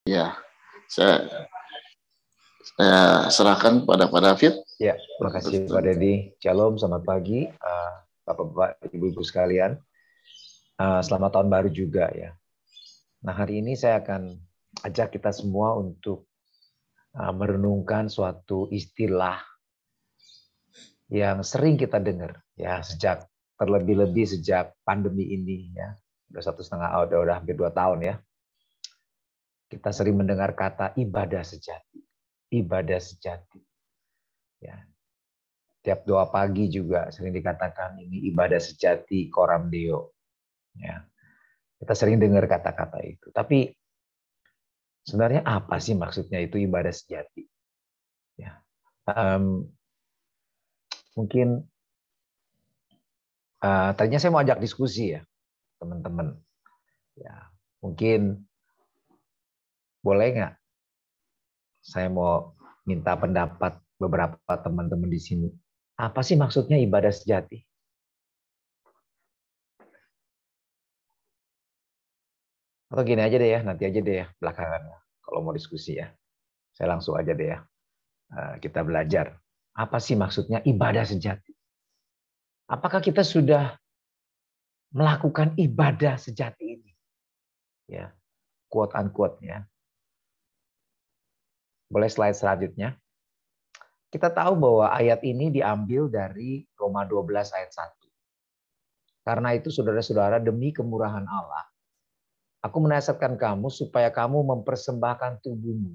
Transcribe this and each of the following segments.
Ya, saya serahkan pada Pak David. Ya, makasih Pak Dedi. Shalom, selamat pagi, Bapak-bapak, ibu-ibu sekalian. Selamat tahun baru juga ya. Nah, hari ini saya akan ajak kita semua untuk merenungkan suatu istilah yang sering kita dengar ya terlebih-lebih sejak pandemi ini ya. Udah hampir 2 tahun ya. Kita sering mendengar kata ibadah sejati. Ibadah sejati. Ya. Tiap doa pagi juga sering dikatakan ini ibadah sejati coram Deo. Ya. Kita sering dengar kata-kata itu. Tapi sebenarnya apa sih maksudnya itu ibadah sejati? Ya. Mungkin tadinya saya mau ajak diskusi ya, teman-teman. Ya, mungkin boleh nggak? Saya mau minta pendapat beberapa teman-teman di sini. Apa sih maksudnya ibadah sejati? Atau gini aja deh ya, nanti aja deh ya, belakangan. Kalau mau diskusi ya. Saya langsung aja deh ya. Kita belajar. Apa sih maksudnya ibadah sejati? Apakah kita sudah melakukan ibadah sejati ini? Ya, quote unquote ya. Boleh slide selanjutnya. Kita tahu bahwa ayat ini diambil dari Roma 12 ayat 1. Karena itu saudara-saudara, demi kemurahan Allah, aku menasihatkan kamu supaya kamu mempersembahkan tubuhmu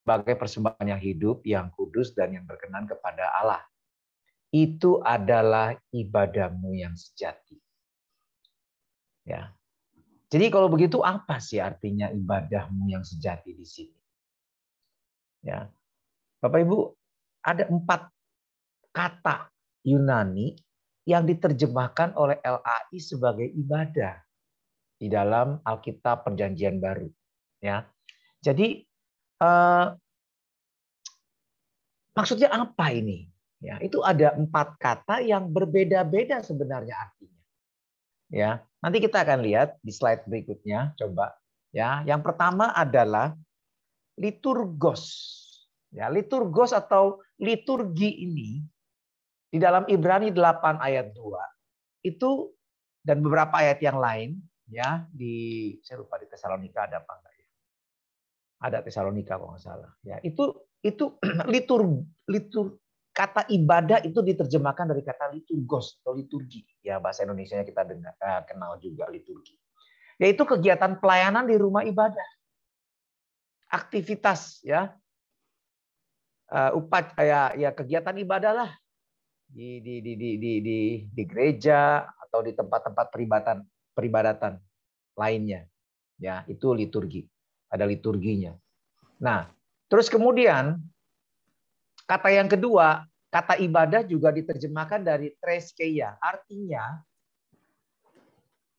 sebagai persembahan yang hidup, yang kudus, dan yang berkenan kepada Allah. Itu adalah ibadahmu yang sejati. Ya. Jadi kalau begitu apa sih artinya ibadahmu yang sejati di sini? Ya. Bapak Ibu, ada 4 kata Yunani yang diterjemahkan oleh LAI sebagai ibadah di dalam Alkitab Perjanjian Baru. Ya. Jadi maksudnya apa ini? Ya, itu ada 4 kata yang berbeda-beda sebenarnya artinya. Ya, nanti kita akan lihat di slide berikutnya. Coba, ya. Yang pertama adalah liturgos. Ya, liturgos atau liturgi ini di dalam Ibrani 8 ayat 2 itu dan beberapa ayat yang lain ya saya lupa di Tesalonika ada apa enggak ya? Ada Tesalonika kalau nggak salah. Ya, itu kata ibadah itu diterjemahkan dari kata liturgos atau liturgi. Ya, bahasa Indonesianya kita kenal juga liturgi. Yaitu kegiatan pelayanan di rumah ibadah. Aktivitas ya. Ya kegiatan ibadah lah di gereja atau di tempat-tempat peribadatan lainnya. Ya, itu liturgi. Ada liturginya. Nah, terus kemudian kata yang kedua, kata ibadah juga diterjemahkan dari treskeia. Artinya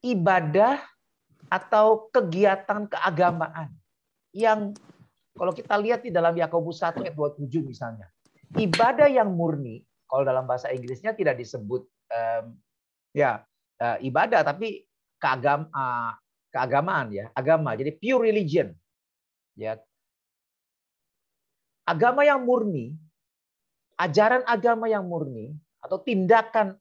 ibadah atau kegiatan keagamaan yang kalau kita lihat di dalam Yakobus 1 ayat 27 misalnya. Ibadah yang murni, kalau dalam bahasa Inggrisnya tidak disebut ibadah, tapi keagamaan ya, agama. Jadi pure religion. Ya. Agama yang murni, ajaran agama yang murni atau tindakan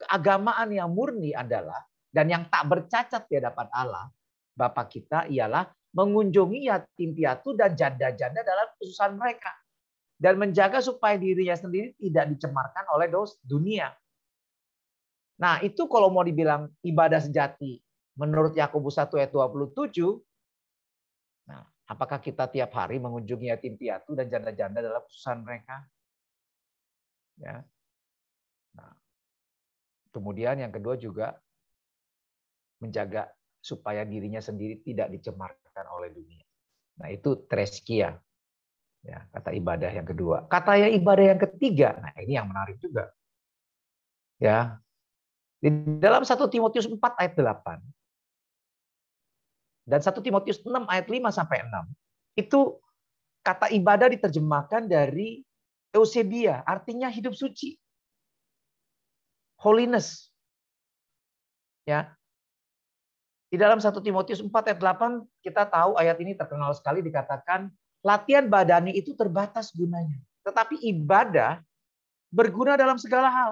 keagamaan yang murni adalah dan yang tak bercacat di hadapan Allah, Bapa kita ialah mengunjungi yatim piatu dan janda-janda dalam kesusahan mereka dan menjaga supaya dirinya sendiri tidak dicemarkan oleh dunia. Nah, itu kalau mau dibilang ibadah sejati menurut Yakobus 1 ayat 27, nah, apakah kita tiap hari mengunjungi yatim piatu dan janda-janda dalam kesusahan mereka? Ya. Nah, kemudian yang kedua juga menjaga supaya dirinya sendiri tidak dicemarkan oleh dunia. Nah, itu treskia. Ya, kata ibadah yang kedua. Kata yang ibadah yang ketiga, nah ini yang menarik juga. Ya. Di dalam 1 Timotius 4 ayat 8 dan 1 Timotius 6 ayat 5 sampai 6, itu kata ibadah diterjemahkan dari Eusebia, artinya hidup suci. Holiness. Ya. Di dalam 1 Timotius 4 ayat 8 kita tahu ayat ini terkenal sekali dikatakan latihan badani itu terbatas gunanya. Tetapi ibadah berguna dalam segala hal.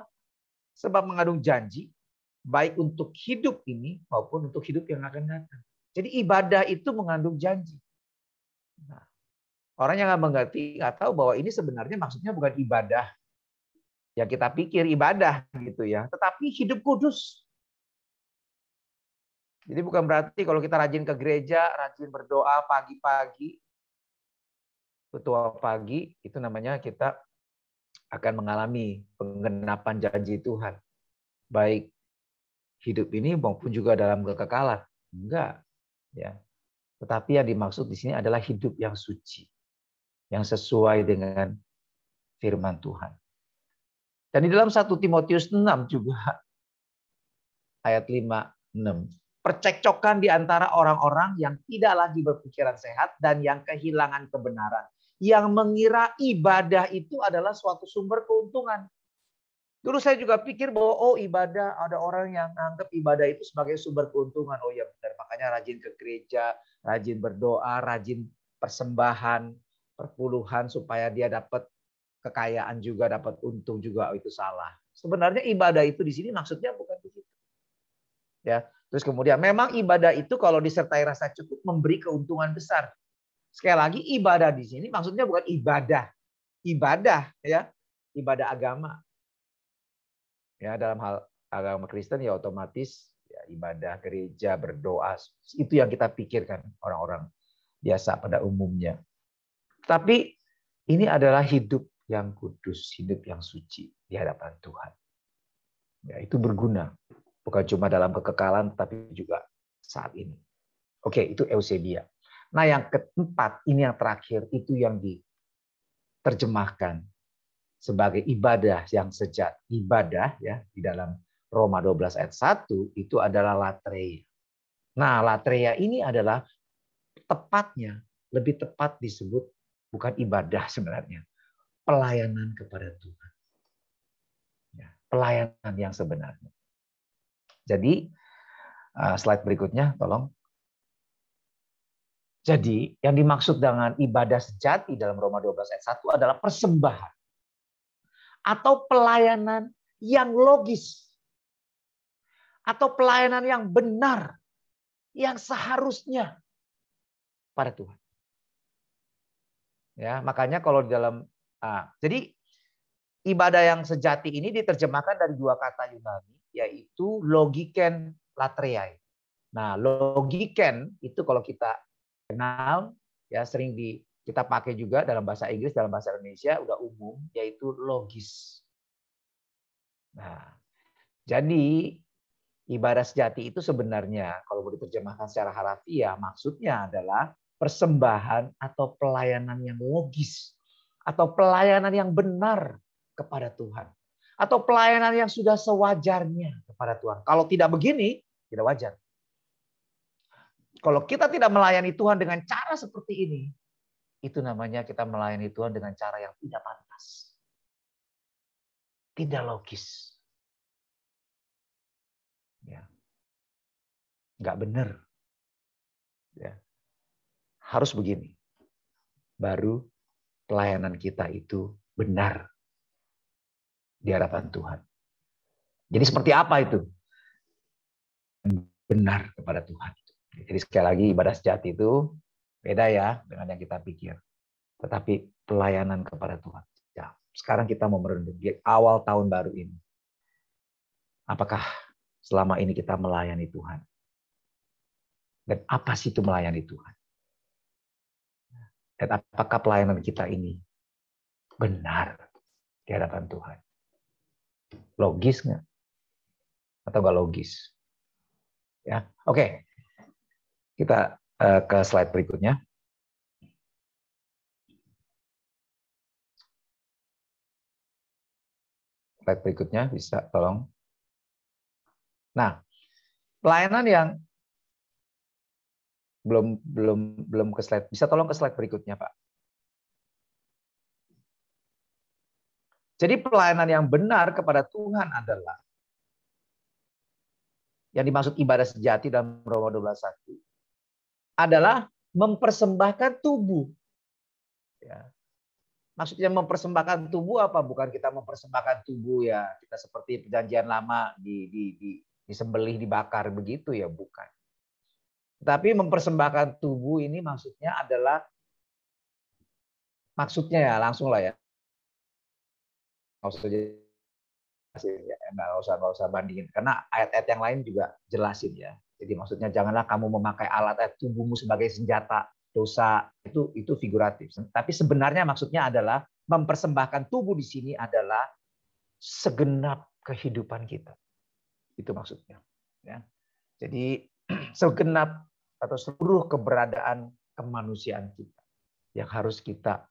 Sebab mengandung janji baik untuk hidup ini maupun untuk hidup yang akan datang. Jadi ibadah itu mengandung janji. Nah, orang yang nggak mengerti nggak tahu bahwa ini sebenarnya maksudnya bukan ibadah yang kita pikir ibadah gitu ya, tetapi hidup kudus. Jadi bukan berarti kalau kita rajin ke gereja, rajin berdoa pagi-pagi, ketua pagi, itu namanya kita akan mengalami penggenapan janji Tuhan. Baik hidup ini maupun juga dalam kekekalan. Enggak. Ya. Tetapi yang dimaksud di sini adalah hidup yang suci. Yang sesuai dengan firman Tuhan. Dan di dalam 1 Timotius 6 juga ayat 5-6. Percekcokan di antara orang-orang yang tidak lagi berpikiran sehat dan yang kehilangan kebenaran. Yang mengira ibadah itu adalah suatu sumber keuntungan. Dulu saya juga pikir bahwa ibadah, ada orang yang anggap ibadah itu sebagai sumber keuntungan. Oh ya benar, makanya rajin ke gereja, rajin berdoa, rajin persembahan, perpuluhan supaya dia dapat kekayaan juga, dapat untung juga. Itu salah. Sebenarnya ibadah itu di sini maksudnya bukan begitu. Ya, terus kemudian memang ibadah itu kalau disertai rasa cukup memberi keuntungan besar. Sekali lagi ibadah di sini maksudnya bukan ibadah ya, ibadah agama. Ya, dalam hal agama Kristen ya otomatis ya, ibadah gereja, berdoa itu yang kita pikirkan orang-orang biasa pada umumnya. Tapi ini adalah hidup yang kudus, hidup yang suci di hadapan Tuhan. Ya, itu berguna. Bukan cuma dalam kekekalan, tapi juga saat ini. Oke, itu Eusebia. Nah, yang keempat, ini yang terakhir, itu yang diterjemahkan sebagai ibadah yang sejati. Ibadah ya di dalam Roma 12 ayat 1 itu adalah latreia. Nah, latreia ini adalah tepatnya, lebih tepat disebut bukan ibadah sebenarnya. Pelayanan kepada Tuhan. Ya, pelayanan yang sebenarnya. Jadi, slide berikutnya, tolong. Jadi, yang dimaksud dengan ibadah sejati dalam Roma 12 ayat 1 adalah persembahan. Atau pelayanan yang logis. Atau pelayanan yang benar. Yang seharusnya pada Tuhan. Ya, makanya kalau di dalam... jadi, ibadah yang sejati ini diterjemahkan dari dua kata Yunani, yaitu logiken latreiai. Nah, logiken itu kalau kita kenal, ya sering kita pakai juga dalam bahasa Inggris, dalam bahasa Indonesia udah umum, yaitu logis. Nah, jadi ibadah sejati itu sebenarnya kalau mau diterjemahkan secara harfiah, maksudnya adalah persembahan atau pelayanan yang logis, atau pelayanan yang benar kepada Tuhan, atau pelayanan yang sudah sewajarnya kepada Tuhan. Kalau tidak begini, tidak wajar. Kalau kita tidak melayani Tuhan dengan cara seperti ini, itu namanya kita melayani Tuhan dengan cara yang tidak pantas. Tidak logis. Ya. Nggak benar. Ya. Harus begini. Baru pelayanan kita itu benar di hadapan Tuhan. Jadi seperti apa itu? Benar kepada Tuhan. Jadi sekali lagi ibadah sejati itu beda ya dengan yang kita pikir. Tetapi pelayanan kepada Tuhan. Ya, sekarang kita mau merenung di awal tahun baru ini. Apakah selama ini kita melayani Tuhan? Dan apa sih itu melayani Tuhan? Dan apakah pelayanan kita ini benar di hadapan Tuhan? Logis nggak? Atau nggak logis? Ya, oke. Kita ke slide berikutnya. Slide berikutnya bisa tolong. Nah, pelayanan yang belum ke slide, bisa tolong ke slide berikutnya, Pak. Jadi pelayanan yang benar kepada Tuhan adalah yang dimaksud ibadah sejati dalam Roma 12:1 adalah mempersembahkan tubuh. Ya. Maksudnya mempersembahkan tubuh apa? Bukan kita mempersembahkan tubuh ya kita seperti perjanjian lama disembelih, dibakar begitu ya, bukan. Tapi mempersembahkan tubuh ini maksudnya ya langsung lah ya. Nggak usah bandingin karena ayat-ayat yang lain juga jelasin ya. Jadi maksudnya janganlah kamu memakai alat tubuhmu sebagai senjata dosa, itu figuratif. Tapi sebenarnya maksudnya adalah mempersembahkan tubuh di sini adalah segenap kehidupan kita. Itu maksudnya. Ya. Jadi segenap atau seluruh keberadaan kemanusiaan kita yang harus kita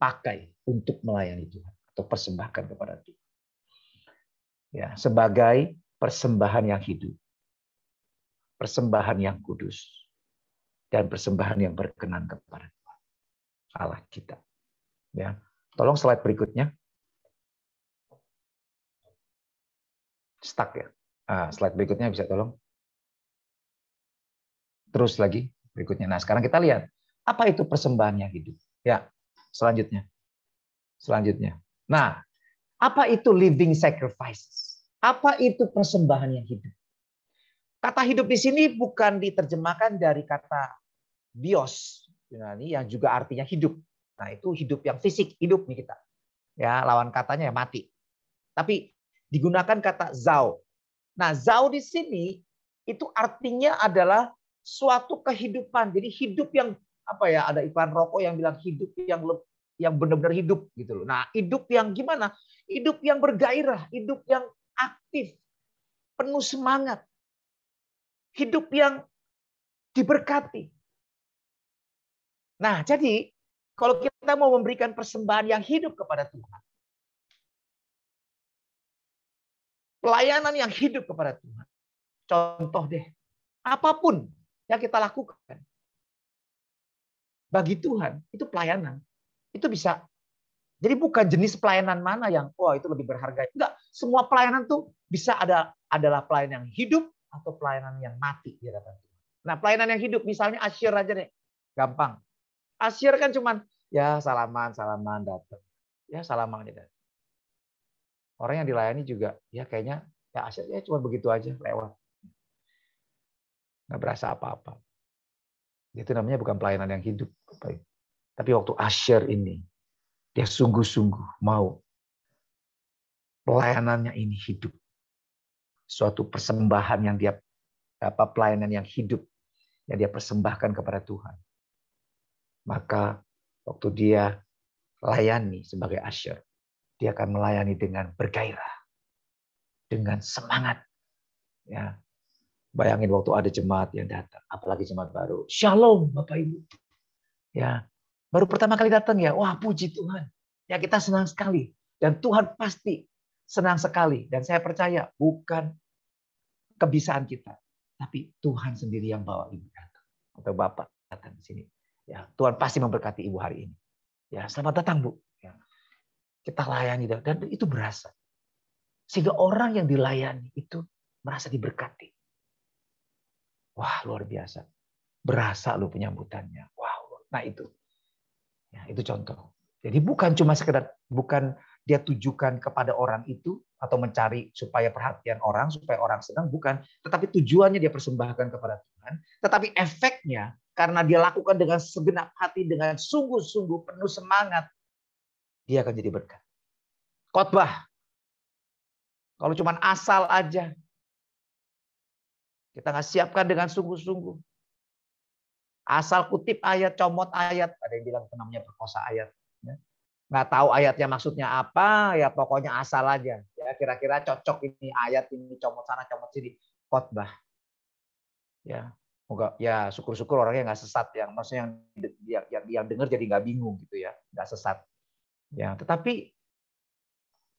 pakai untuk melayani Tuhan atau persembahkan kepada Tuhan. Ya, sebagai persembahan yang hidup, persembahan yang kudus, dan persembahan yang berkenan kepada Tuhan Allah kita. Ya, tolong slide berikutnya. Stuck ya. Slide berikutnya bisa tolong. Terus lagi berikutnya. Nah, sekarang kita lihat apa itu persembahan yang hidup. Ya, selanjutnya. Nah, apa itu living sacrifices? Apa itu persembahan yang hidup? Kata hidup di sini bukan diterjemahkan dari kata bios, yang juga artinya hidup. Nah, itu hidup yang fisik, hidup nih kita. Ya, lawan katanya ya mati. Tapi digunakan kata zao. Nah, zao di sini itu artinya adalah suatu kehidupan. Jadi hidup yang apa ya? Ada iklan rokok yang bilang hidup yang benar-benar hidup gitu loh. Nah, hidup yang gimana? Hidup yang bergairah, hidup yang aktif, penuh semangat. Hidup yang diberkati. Nah, jadi kalau kita mau memberikan persembahan yang hidup kepada Tuhan, pelayanan yang hidup kepada Tuhan. Contoh deh, apapun yang kita lakukan bagi Tuhan, itu pelayanan. Itu bisa. Jadi bukan jenis pelayanan mana yang itu lebih berharga. Enggak, semua pelayanan tuh bisa adalah pelayanan yang hidup atau pelayanan yang mati di hadapan Tuhan. Nah, pelayanan yang hidup misalnya asyir aja deh. Gampang. Asyir kan cuman ya salaman datang. Ya salaman aja. Orang yang dilayani juga ya kayaknya ya asyir ya cuma begitu aja lewat. Nggak berasa apa-apa. Itu namanya bukan pelayanan yang hidup. Tapi waktu asyir ini dia sungguh-sungguh mau pelayanannya ini hidup. Suatu persembahan yang dia pelayanan yang hidup yang dia persembahkan kepada Tuhan. Maka waktu dia layani sebagai asyir, dia akan melayani dengan bergairah, dengan semangat. Ya, bayangin waktu ada jemaat yang datang, apalagi jemaat baru. Shalom Bapak Ibu. Ya, baru pertama kali datang ya, wah puji Tuhan. Ya kita senang sekali. Dan Tuhan pasti senang sekali. Dan saya percaya bukan kebisaan kita. Tapi Tuhan sendiri yang bawa Ibu datang. Atau Bapak datang di sini. Ya, Tuhan pasti memberkati Ibu hari ini. Ya, selamat datang Bu. Ya, kita layani dan itu berasa. Sehingga orang yang dilayani itu merasa diberkati. Wah, luar biasa. Berasa lo penyambutannya. Wow. Nah itu. Ya, itu contoh. Jadi bukan cuma sekedar, bukan dia tujukan kepada orang itu atau mencari supaya perhatian orang, supaya orang senang, bukan. Tetapi tujuannya dia persembahkan kepada Tuhan. Tetapi efeknya karena dia lakukan dengan segenap hati, dengan sungguh-sungguh penuh semangat, dia akan jadi berkat. Khotbah. Kalau cuma asal aja, kita nggak siapkan dengan sungguh-sungguh. Asal kutip ayat, comot ayat. Ada yang bilang namanya perkosa ayat. Nggak tahu ayatnya maksudnya apa, ya pokoknya asal aja. Ya kira-kira cocok ini ayat ini, comot sana, comot sini. Khotbah. Ya, moga ya syukur-syukur orangnya nggak sesat. Yang maksudnya yang dengar jadi nggak bingung gitu ya, nggak sesat. Ya, tetapi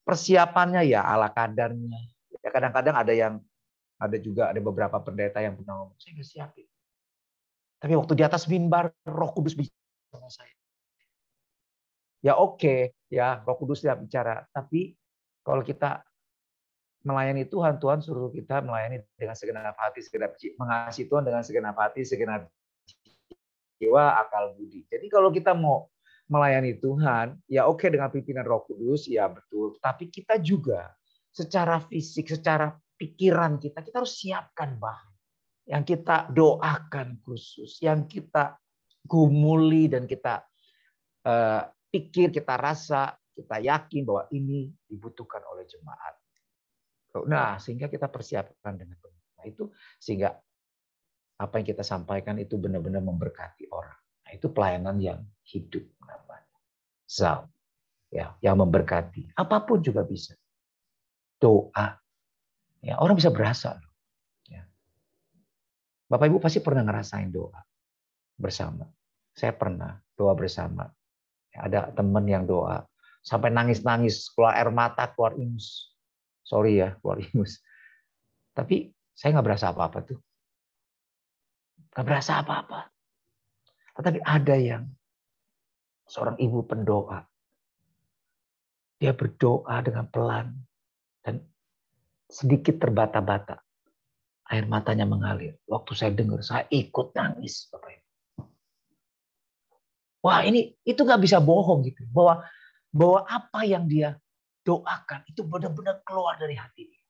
persiapannya ya ala kadarnya. Ya kadang-kadang ada juga beberapa pendeta yang punya ngomong, saya nggak siapin. Tapi waktu di atas mimbar, Roh Kudus bicara sama saya. Ya oke, ya Roh Kudus tidak bicara. Tapi kalau kita melayani Tuhan, Tuhan suruh kita melayani dengan segenap hati, segenap jiwa, mengasihi Tuhan dengan segenap hati, segenap jiwa, akal budi. Jadi kalau kita mau melayani Tuhan, ya oke dengan pimpinan Roh Kudus, ya betul. Tapi kita juga secara fisik, secara pikiran kita harus siapkan bahan. Yang kita doakan khusus, yang kita gumuli dan kita pikir, kita rasa, kita yakin bahwa ini dibutuhkan oleh jemaat. Nah, sehingga kita persiapkan dengan benar. Nah, itu sehingga apa yang kita sampaikan itu benar-benar memberkati orang. Nah, itu pelayanan yang hidup namanya. Zal, ya, yang memberkati. Apapun juga bisa. Doa. Ya, orang bisa berasa. Ya. Bapak Ibu pasti pernah ngerasain doa bersama. Saya pernah doa bersama. Ada teman yang doa sampai nangis-nangis, keluar air mata, keluar ingus. Sorry ya, keluar ingus. Tapi saya nggak berasa apa-apa tuh. Nggak berasa apa-apa. Tetapi ada yang seorang ibu pendoa. Dia berdoa dengan pelan dan sedikit terbata-bata. Air matanya mengalir. Waktu saya dengar, saya ikut nangis, Bapak Ibu. Wah, itu nggak bisa bohong gitu. Bahwa apa yang dia doakan itu benar-benar keluar dari hati dia.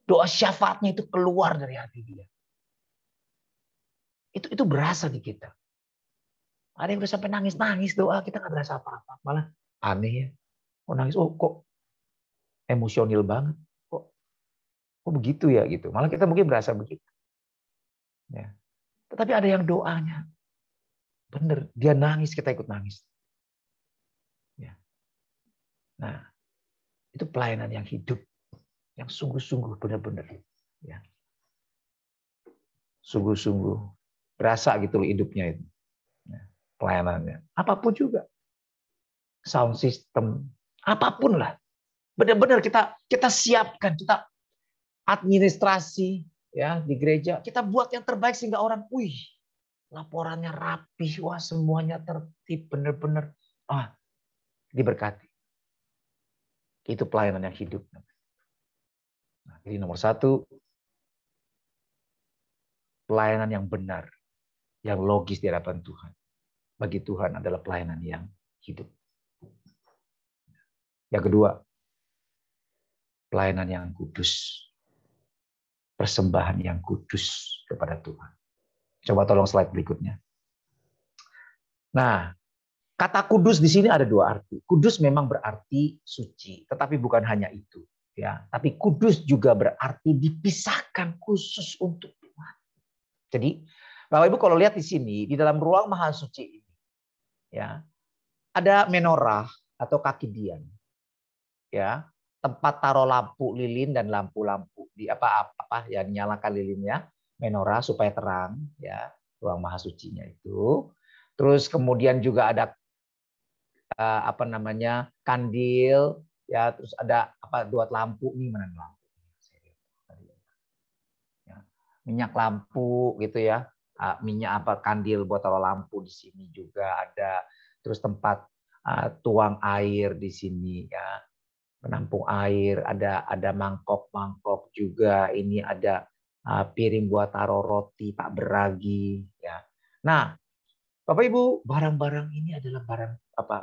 Doa syafaatnya itu keluar dari hati dia. Itu berasa di kita. Ada yang udah sampai nangis-nangis doa, kita nggak berasa apa-apa. Malah aneh ya. Kok nangis, kok emosional banget. Kok begitu ya gitu. Malah kita mungkin berasa begitu. Ya. Tetapi ada yang doanya. Bener, dia nangis, kita ikut nangis. Ya. Nah, itu pelayanan yang hidup. Yang sungguh-sungguh benar-benar. Ya. Sungguh-sungguh. Berasa gitu loh hidupnya itu. Ya. Pelayanannya. Apapun juga. Sound system. Apapun lah. Benar-benar kita siapkan. Kita administrasi ya di gereja. Kita buat yang terbaik sehingga orang, wih, laporannya rapi. Wah, semuanya tertib. Benar-benar. Diberkati. Itu pelayanan yang hidup. Nah, jadi nomor 1, pelayanan yang benar, yang logis di hadapan Tuhan. Bagi Tuhan adalah pelayanan yang hidup. Yang kedua, pelayanan yang kudus. Persembahan yang kudus kepada Tuhan. Coba tolong slide berikutnya. Nah, kata kudus di sini ada 2 arti. Kudus memang berarti suci, tetapi bukan hanya itu. Ya, tapi kudus juga berarti dipisahkan khusus untuk Tuhan. Jadi, Bapak Ibu kalau lihat di sini, di dalam ruang maha suci ini, ya, ada menorah atau kaki dian. Ya, tempat taruh lampu lilin dan lampu-lampu di apa yang nyalakan lilinnya, menorah supaya terang, ya, ruang maha sucinya itu. Terus kemudian juga ada kandil, ya, terus ada buat lampu nih, mana lampu? Ya, minyak lampu gitu ya. Minyak kandil buat taruh lampu di sini juga ada. Terus tempat tuang air di sini ya. Penampung air, ada mangkok-mangkok juga. Ini ada piring buat taruh roti tak beragi ya. Nah, Bapak Ibu, barang-barang ini adalah barang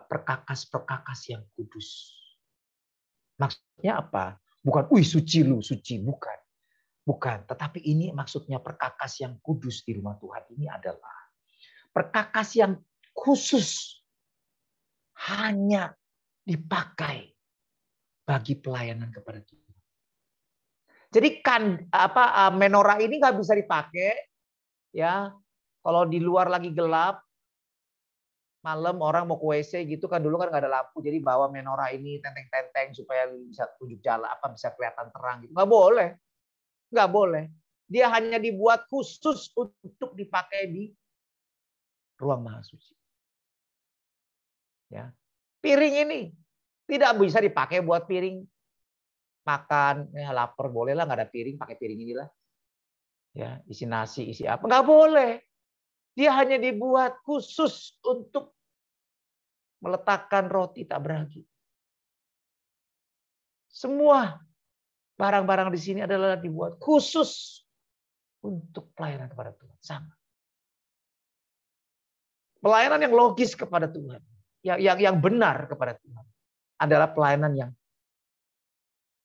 perkakas-perkakas yang kudus. Maksudnya apa? Bukan, suci lu, suci, bukan. Bukan, tetapi ini maksudnya perkakas yang kudus di rumah Tuhan ini adalah perkakas yang khusus hanya dipakai bagi pelayanan kepada Tuhan. Jadi menorah ini nggak bisa dipakai ya kalau di luar lagi gelap, malam orang mau ke WC gitu kan, dulu kan nggak ada lampu, jadi bawa menorah ini tenteng-tenteng supaya bisa tunjuk jalan, bisa kelihatan terang gitu. Nggak boleh, nggak boleh. Dia hanya dibuat khusus untuk dipakai di ruang maha suci. Ya, piring ini tidak bisa dipakai buat piring makan, ya, lapar boleh lah, nggak ada piring, pakai piring inilah. Ya, isi nasi, isi apa, nggak boleh. Dia hanya dibuat khusus untuk meletakkan roti tak beragi. Semua barang-barang di sini adalah dibuat khusus untuk pelayanan kepada Tuhan. Sama. Pelayanan yang logis kepada Tuhan. Yang benar kepada Tuhan. Adalah pelayanan yang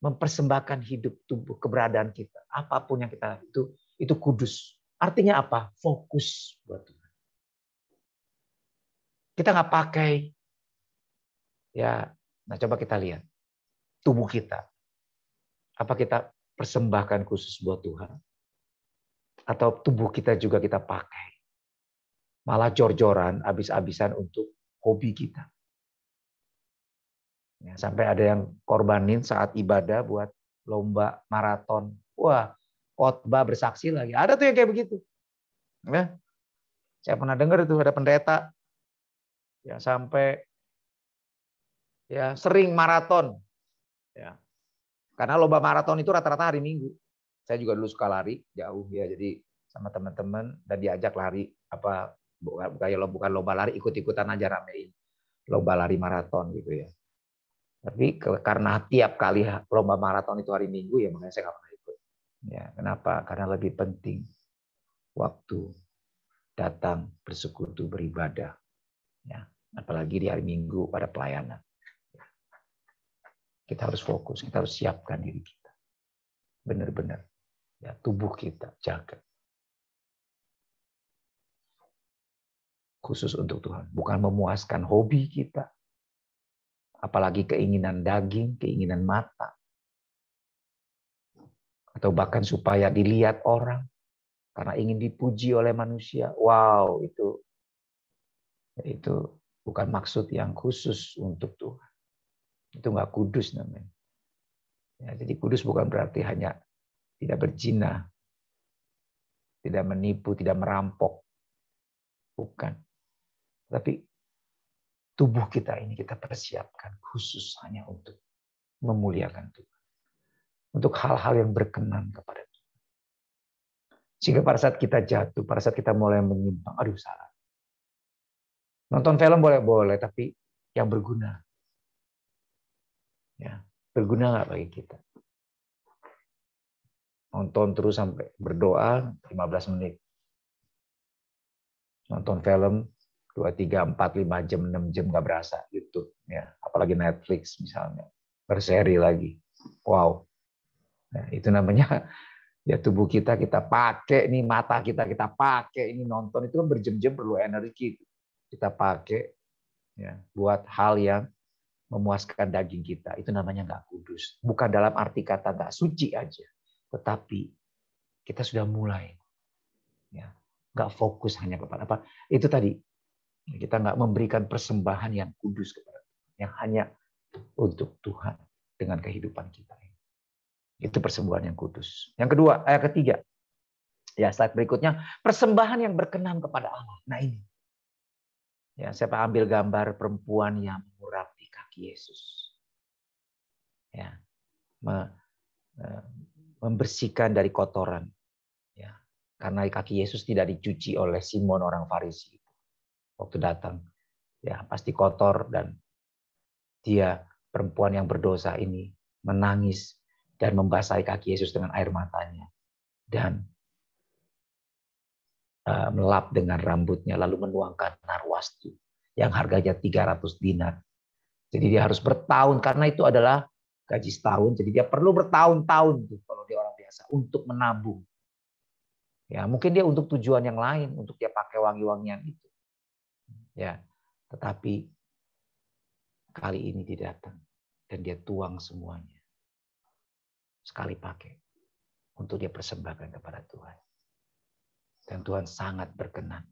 mempersembahkan hidup, tubuh, keberadaan kita. Apapun yang kita itu kudus. Artinya apa? Fokus buat Tuhan. Kita nggak pakai, ya. Nah, coba kita lihat tubuh kita. Apa kita persembahkan khusus buat Tuhan? Atau tubuh kita juga kita pakai? Malah jor-joran, habis-habisan untuk hobi kita. Ya, sampai ada yang korbanin saat ibadah buat lomba maraton. Wah, khotbah bersaksi lagi. Ada tuh yang kayak begitu. Ya. Saya pernah dengar itu ada pendeta yang sampai ya sering maraton. Ya. Karena lomba maraton itu rata-rata hari Minggu. Saya juga dulu suka lari jauh ya, jadi sama teman-teman dan diajak lari bukan lomba lari, ikut-ikutan aja ramein lomba lari maraton gitu ya. Tapi karena tiap kali lomba maraton itu hari Minggu ya makanya saya nggak pernah ikut. Ya, kenapa? Karena lebih penting waktu datang bersekutu beribadah. Ya, apalagi di hari Minggu pada pelayanan. Kita harus fokus, kita harus siapkan diri kita. Benar-benar. Ya, tubuh kita jaga. Khusus untuk Tuhan. Bukan memuaskan hobi kita. Apalagi keinginan daging, keinginan mata. Atau bahkan supaya dilihat orang. Karena ingin dipuji oleh manusia. Wow, itu bukan maksud yang khusus untuk Tuhan. Itu nggak kudus namanya. Ya, jadi kudus bukan berarti hanya tidak berzina, tidak menipu, tidak merampok. Bukan. Tapi tubuh kita ini kita persiapkan khusus hanya untuk memuliakan Tuhan. Untuk hal-hal yang berkenan kepada Tuhan. Sehingga pada saat kita jatuh, pada saat kita mulai menyimpang, aduh salah. Nonton film boleh-boleh, tapi yang berguna. Ya, berguna nggak bagi kita? Nonton terus sampai berdoa 15 menit. Nonton film 2, 3, 4, 5 jam, 6 jam nggak berasa YouTube. Ya, apalagi Netflix misalnya. Berseri lagi. Wow. Nah, itu namanya ya tubuh kita pakai, nih mata kita pakai, ini nonton itu kan berjam-jam perlu energi. Kita pakai ya, buat hal yang memuaskan daging kita. Itu namanya nggak kudus. Bukan dalam arti kata nggak suci aja. Tetapi kita sudah mulai. Ya, nggak fokus hanya kepada apa. Itu tadi. Kita nggak memberikan persembahan yang kudus kepada Tuhan. Yang hanya untuk Tuhan dengan kehidupan kita. Itu persembahan yang kudus. Yang kedua, ketiga. Ya, slide berikutnya. Persembahan yang berkenan kepada Allah. Nah ini. Ya, saya ambil gambar perempuan yang mengurapi kaki Yesus. Ya, membersihkan dari kotoran. Ya, karena kaki Yesus tidak dicuci oleh Simon orang Farisi. Waktu datang, ya pasti kotor dan dia perempuan yang berdosa ini menangis dan membasahi kaki Yesus dengan air matanya dan melap dengan rambutnya lalu menuangkan narwastu yang harganya 300 dinar. Jadi dia harus bertahun karena itu adalah gaji setahun. Jadi dia perlu bertahun-tahun tuh kalau dia orang biasa untuk menabung. Ya, mungkin dia untuk tujuan yang lain, untuk dia pakai wangi-wangian itu. Ya, tetapi kali ini dia datang dan dia tuang semuanya. Sekali pakai untuk dia persembahkan kepada Tuhan. Dan Tuhan sangat berkenan.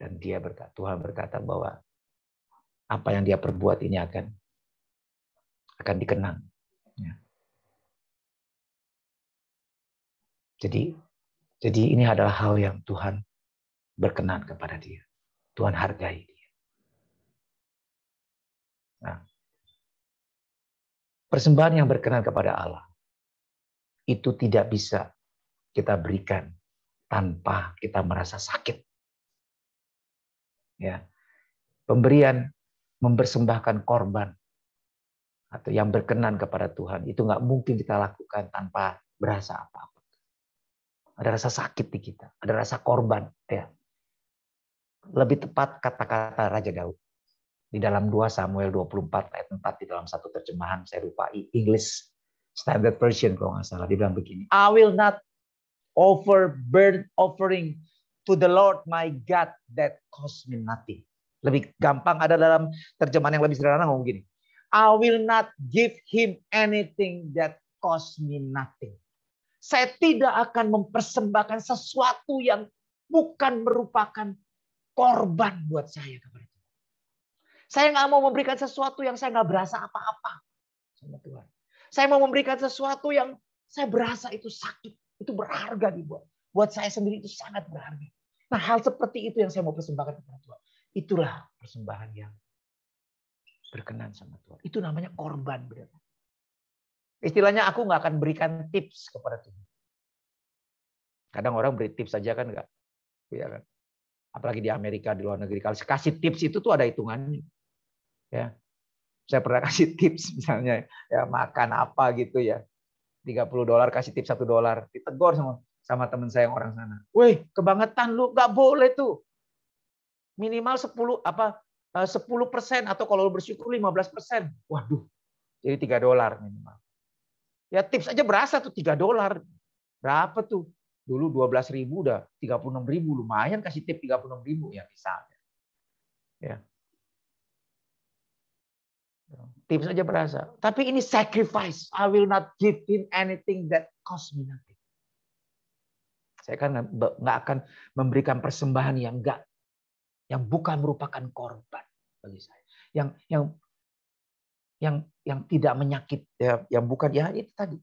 Dan Tuhan berkata bahwa apa yang dia perbuat ini akan dikenang. Ya. Jadi ini adalah hal yang Tuhan berkenan kepada dia. Tuhan hargai dia. Nah, persembahan yang berkenan kepada Allah itu tidak bisa kita berikan tanpa kita merasa sakit. Ya. Pemberian mempersembahkan korban atau yang berkenan kepada Tuhan, itu nggak mungkin kita lakukan tanpa berasa apa-apa. Ada rasa sakit di kita, ada rasa korban. Ya. Lebih tepat kata-kata Raja Daud. Di dalam 2 Samuel 24 ayat 4 di dalam satu terjemahan, saya lupa, English Standard Version kalau nggak salah, dia bilang begini, I will not offer burnt offering to the Lord my God that cost me nothing. Lebih gampang ada dalam terjemahan yang lebih sederhana ngomong gini, I will not give him anything that cost me nothing. Saya tidak akan mempersembahkan sesuatu yang bukan merupakan korban buat saya kepada Tuhan. Saya nggak mau memberikan sesuatu yang saya nggak berasa apa-apa sama Tuhan. Saya mau memberikan sesuatu yang saya berasa itu sakit, itu berharga dibuat. Buat saya sendiri itu sangat berharga. Nah, hal seperti itu yang saya mau persembahkan kepada Tuhan. Itulah persembahan yang berkenan sama Tuhan. Itu namanya korban, benar. Istilahnya aku nggak akan berikan tips kepada Tuhan. Kadang orang beri tips saja kan nggak, ya kan? Apalagi di Amerika, di luar negeri, kalau kasih tips itu tuh ada hitungannya. Ya, saya pernah kasih tips misalnya ya makan apa gitu ya, $30 kasih tips $1, ditegur sama teman saya yang orang sana. Weh, kebangetan lu, nggak boleh tuh. Minimal 10% atau kalau bersyukur 15%. Waduh, jadi $3 minimal. Ya tips aja berasa tuh $3. Berapa tuh? Dulu 12.000 udah 36.000, lumayan kasih tip 36.000 ya misalnya. Ya. Tips saja berasa. Tapi ini sacrifice. I will not give him anything that cost me nothing. Saya kan nggak akan memberikan persembahan yang bukan merupakan korban bagi saya. Yang tidak menyakit, ya, yang bukan ya itu tadi.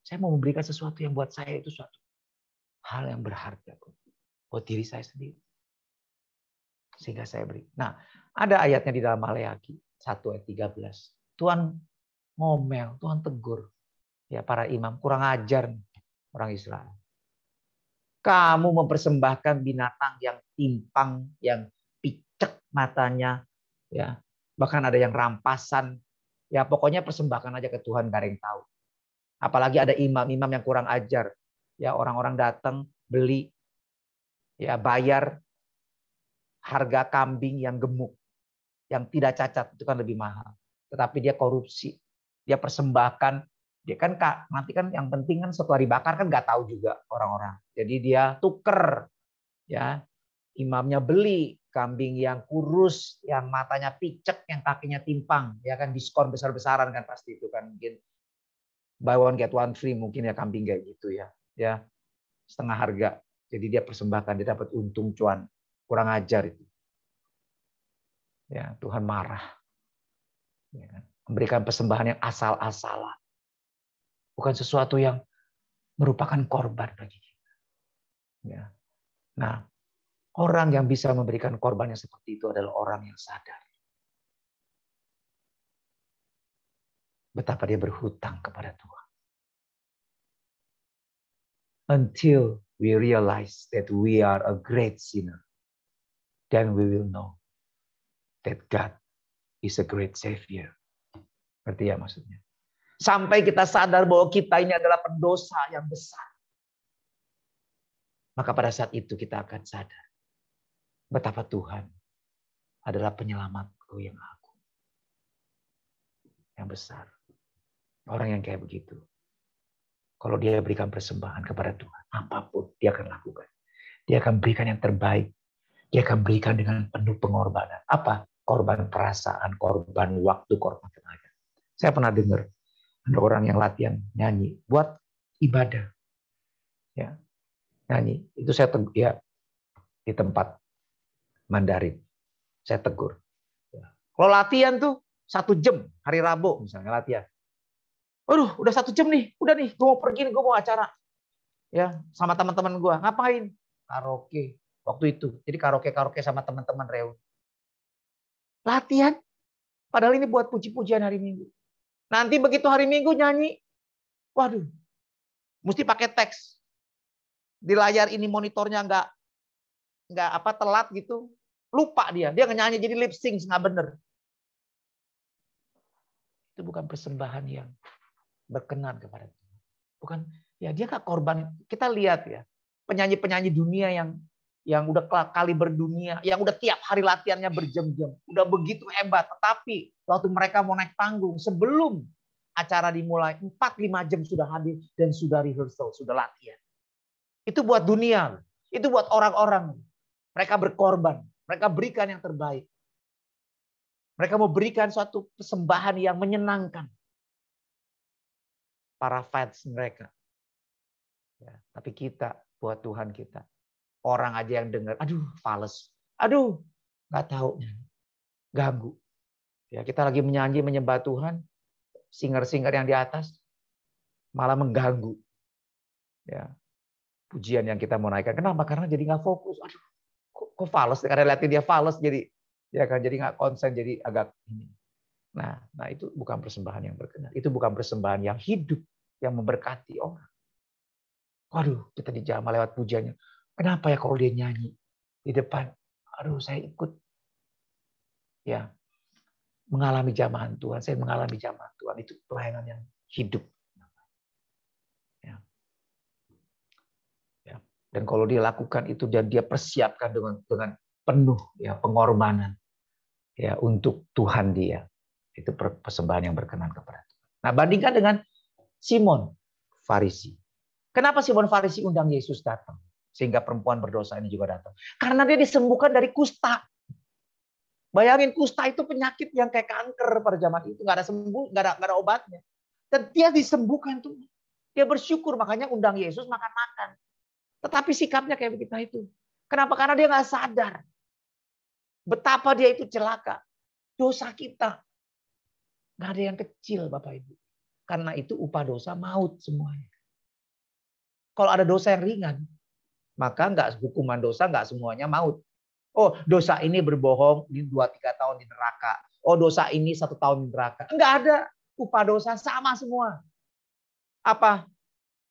Saya mau memberikan sesuatu yang buat saya itu suatu hal yang berharga buat diri saya sendiri. Sehingga saya beri. Nah, ada ayatnya di dalam Maleakhi 1 ayat 13. Tuhan ngomel, Tuhan tegur. Ya para imam, kurang ajar orang Israel. Kamu mempersembahkan binatang yang timpang, yang picek matanya. Ya, bahkan ada yang rampasan. Ya pokoknya persembahkan aja ke Tuhan, gak ada yang tahu. Apalagi ada imam-imam yang kurang ajar. Ya orang-orang datang, beli, ya bayar harga kambing yang gemuk, yang tidak cacat, itu kan lebih mahal. Tetapi dia korupsi, dia persembahkan, dia kan nanti kan yang penting kan setelah dibakar kan nggak tahu juga orang-orang. Jadi dia tuker, ya imamnya beli kambing yang kurus, yang matanya picek, yang kakinya timpang, ya kan diskon besar-besaran kan pasti itu kan mungkin buy one get one free mungkin ya kambing kayak gitu ya, setengah harga. Jadi dia persembahkan, dia dapat untung cuan, kurang ajar itu. Ya, Tuhan marah. Ya, memberikan persembahan yang asal-asalan. Bukan sesuatu yang merupakan korban bagi kita. Ya. Nah, orang yang bisa memberikan korban yang seperti itu adalah orang yang sadar betapa dia berhutang kepada Tuhan. Until we realize that we are a great sinner, then we will know that God is a great Savior. Berarti ya maksudnya. Sampai kita sadar bahwa kita ini adalah pendosa yang besar. Maka pada saat itu kita akan sadar betapa Tuhan adalah penyelamatku yang agung. Yang besar. Orang yang kayak begitu. Kalau dia berikan persembahan kepada Tuhan, apapun dia akan lakukan. Dia akan berikan yang terbaik. Dia akan berikan dengan penuh pengorbanan. Apa? Korban perasaan, korban waktu, korban tenaga. Saya pernah dengar ada orang yang latihan nyanyi buat ibadah. Ya. Nyanyi. Itu saya tegur ya di tempat Mandarin. Saya tegur. Ya. Kalau latihan tuh 1 jam hari Rabu misalnya latihan. Aduh, udah 1 jam nih. Udah nih, gue mau pergi nih, gue mau acara. Ya, sama teman-teman gue. Ngapain? Karaoke. Waktu itu. Jadi karaoke sama teman-teman reuni. Latihan. Padahal ini buat puji-pujian hari Minggu. Nanti begitu hari Minggu nyanyi. Waduh. Mesti pakai teks. Di layar ini monitornya nggak telat gitu. Lupa dia nyanyi jadi lip sync nggak bener. Itu bukan persembahan yang berkenan kepada Tuhan. Bukan, ya dia gak korban. Kita lihat ya, penyanyi-penyanyi dunia yang udah kali berdunia, yang udah tiap hari latihannya berjam-jam, udah begitu hebat. Tetapi waktu mereka mau naik panggung, sebelum acara dimulai, 4-5 jam sudah hadir dan sudah rehearsal, sudah latihan. Itu buat dunia, itu buat orang-orang. Mereka berkorban, mereka berikan yang terbaik. Mereka mau berikan suatu persembahan yang menyenangkan para fans mereka. Ya, tapi kita, buat Tuhan kita, orang aja yang dengar, aduh fales, aduh nggak tahu, ganggu. Ya, kita lagi menyanyi menyembah Tuhan, singer-singer yang di atas malah mengganggu. Ya, pujian yang kita mau naikkan, kenapa? Karena jadi nggak fokus. Aduh, kok fales? Karena lihatin dia fales, jadi ya kan, jadi nggak konsen, jadi agak ini. Nah, itu bukan persembahan yang berkenan. Itu bukan persembahan yang hidup, yang memberkati orang. Waduh, kita dijamah lewat pujiannya. Kenapa ya kalau dia nyanyi di depan? Aduh, saya ikut. Ya, mengalami jamahan Tuhan. Saya mengalami jamahan Tuhan. Itu pelayanan yang hidup. Ya. Ya. Dan kalau dia lakukan itu dan dia persiapkan dengan penuh ya pengorbanan ya untuk Tuhan dia. Itu persembahan yang berkenan kepada Tuhan. Nah, bandingkan dengan Simon Farisi. Kenapa Simon Farisi undang Yesus datang? Sehingga perempuan berdosa ini juga datang. Karena dia disembuhkan dari kusta. Bayangin, kusta itu penyakit yang kayak kanker pada zaman itu. Nggak ada sembuh, nggak ada obatnya. Dan dia disembuhkan tuh. Dia bersyukur, makanya undang Yesus makan-makan. Tetapi sikapnya kayak begitu itu. Kenapa? Karena dia nggak sadar. Betapa dia itu celaka. Dosa kita. Nggak ada yang kecil Bapak Ibu. Karena itu upah dosa maut semuanya. Kalau ada dosa yang ringan, maka hukuman dosa nggak semuanya maut. Oh, dosa ini berbohong di 2-3 tahun di neraka. Oh, dosa ini 1 tahun di neraka. Enggak ada. Upah dosa sama semua. Apa?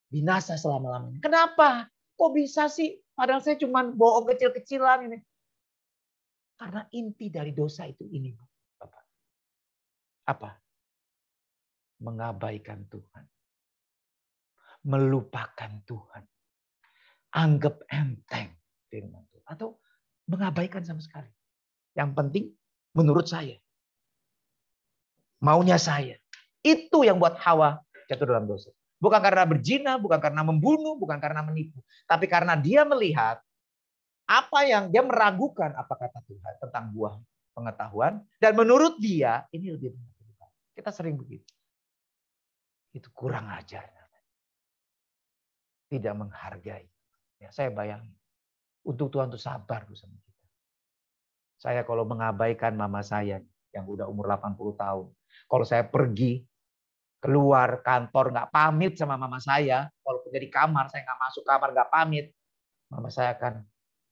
Binasa selama-lamanya. Kenapa? Kok bisa sih? Padahal saya cuma bohong kecil-kecilan ini. Karena inti dari dosa itu ini, Bapak. Apa? Mengabaikan Tuhan. Melupakan Tuhan. Anggap enteng firman Tuhan. Atau mengabaikan sama sekali. Yang penting menurut saya. Maunya saya. Itu yang buat Hawa jatuh dalam dosa. Bukan karena berzina, bukan karena membunuh, bukan karena menipu. Tapi karena dia melihat apa yang dia meragukan apa kata Tuhan tentang buah pengetahuan. Dan menurut dia ini lebih benar. Kita sering begitu. Itu kurang ajar. Tidak menghargai. Ya, saya bayangin. Untuk Tuhan itu sabar sama kita. Saya kalau mengabaikan mama saya yang udah umur 80 tahun. Kalau saya pergi keluar kantor nggak pamit sama mama saya. Walaupun dari kamar, saya nggak masuk kamar nggak pamit. Mama saya akan,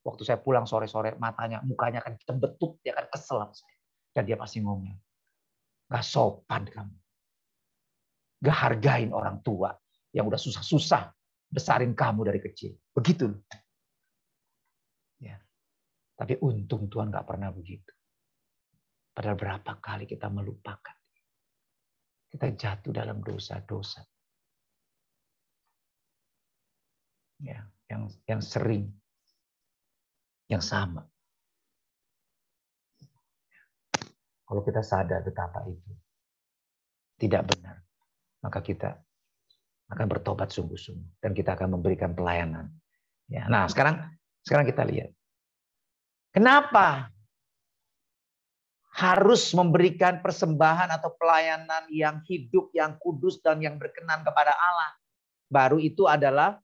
waktu saya pulang sore-sore, mukanya akan cembetut. Dia akan kesel sama saya. Dan dia pasti ngomong, nggak sopan kamu. Nggak hargain orang tua yang udah susah-susah besarin kamu dari kecil. Begitu. Ya. Tapi untung Tuhan nggak pernah begitu. Padahal berapa kali kita melupakan. Kita jatuh dalam dosa-dosa. Ya, yang sering. Yang sama. Kalau kita sadar betapa itu tidak benar. Maka kita akan bertobat sungguh-sungguh. Dan kita akan memberikan pelayanan. Ya, nah sekarang kita lihat. Kenapa harus memberikan persembahan atau pelayanan yang hidup, yang kudus, dan yang berkenan kepada Allah? Baru itu adalah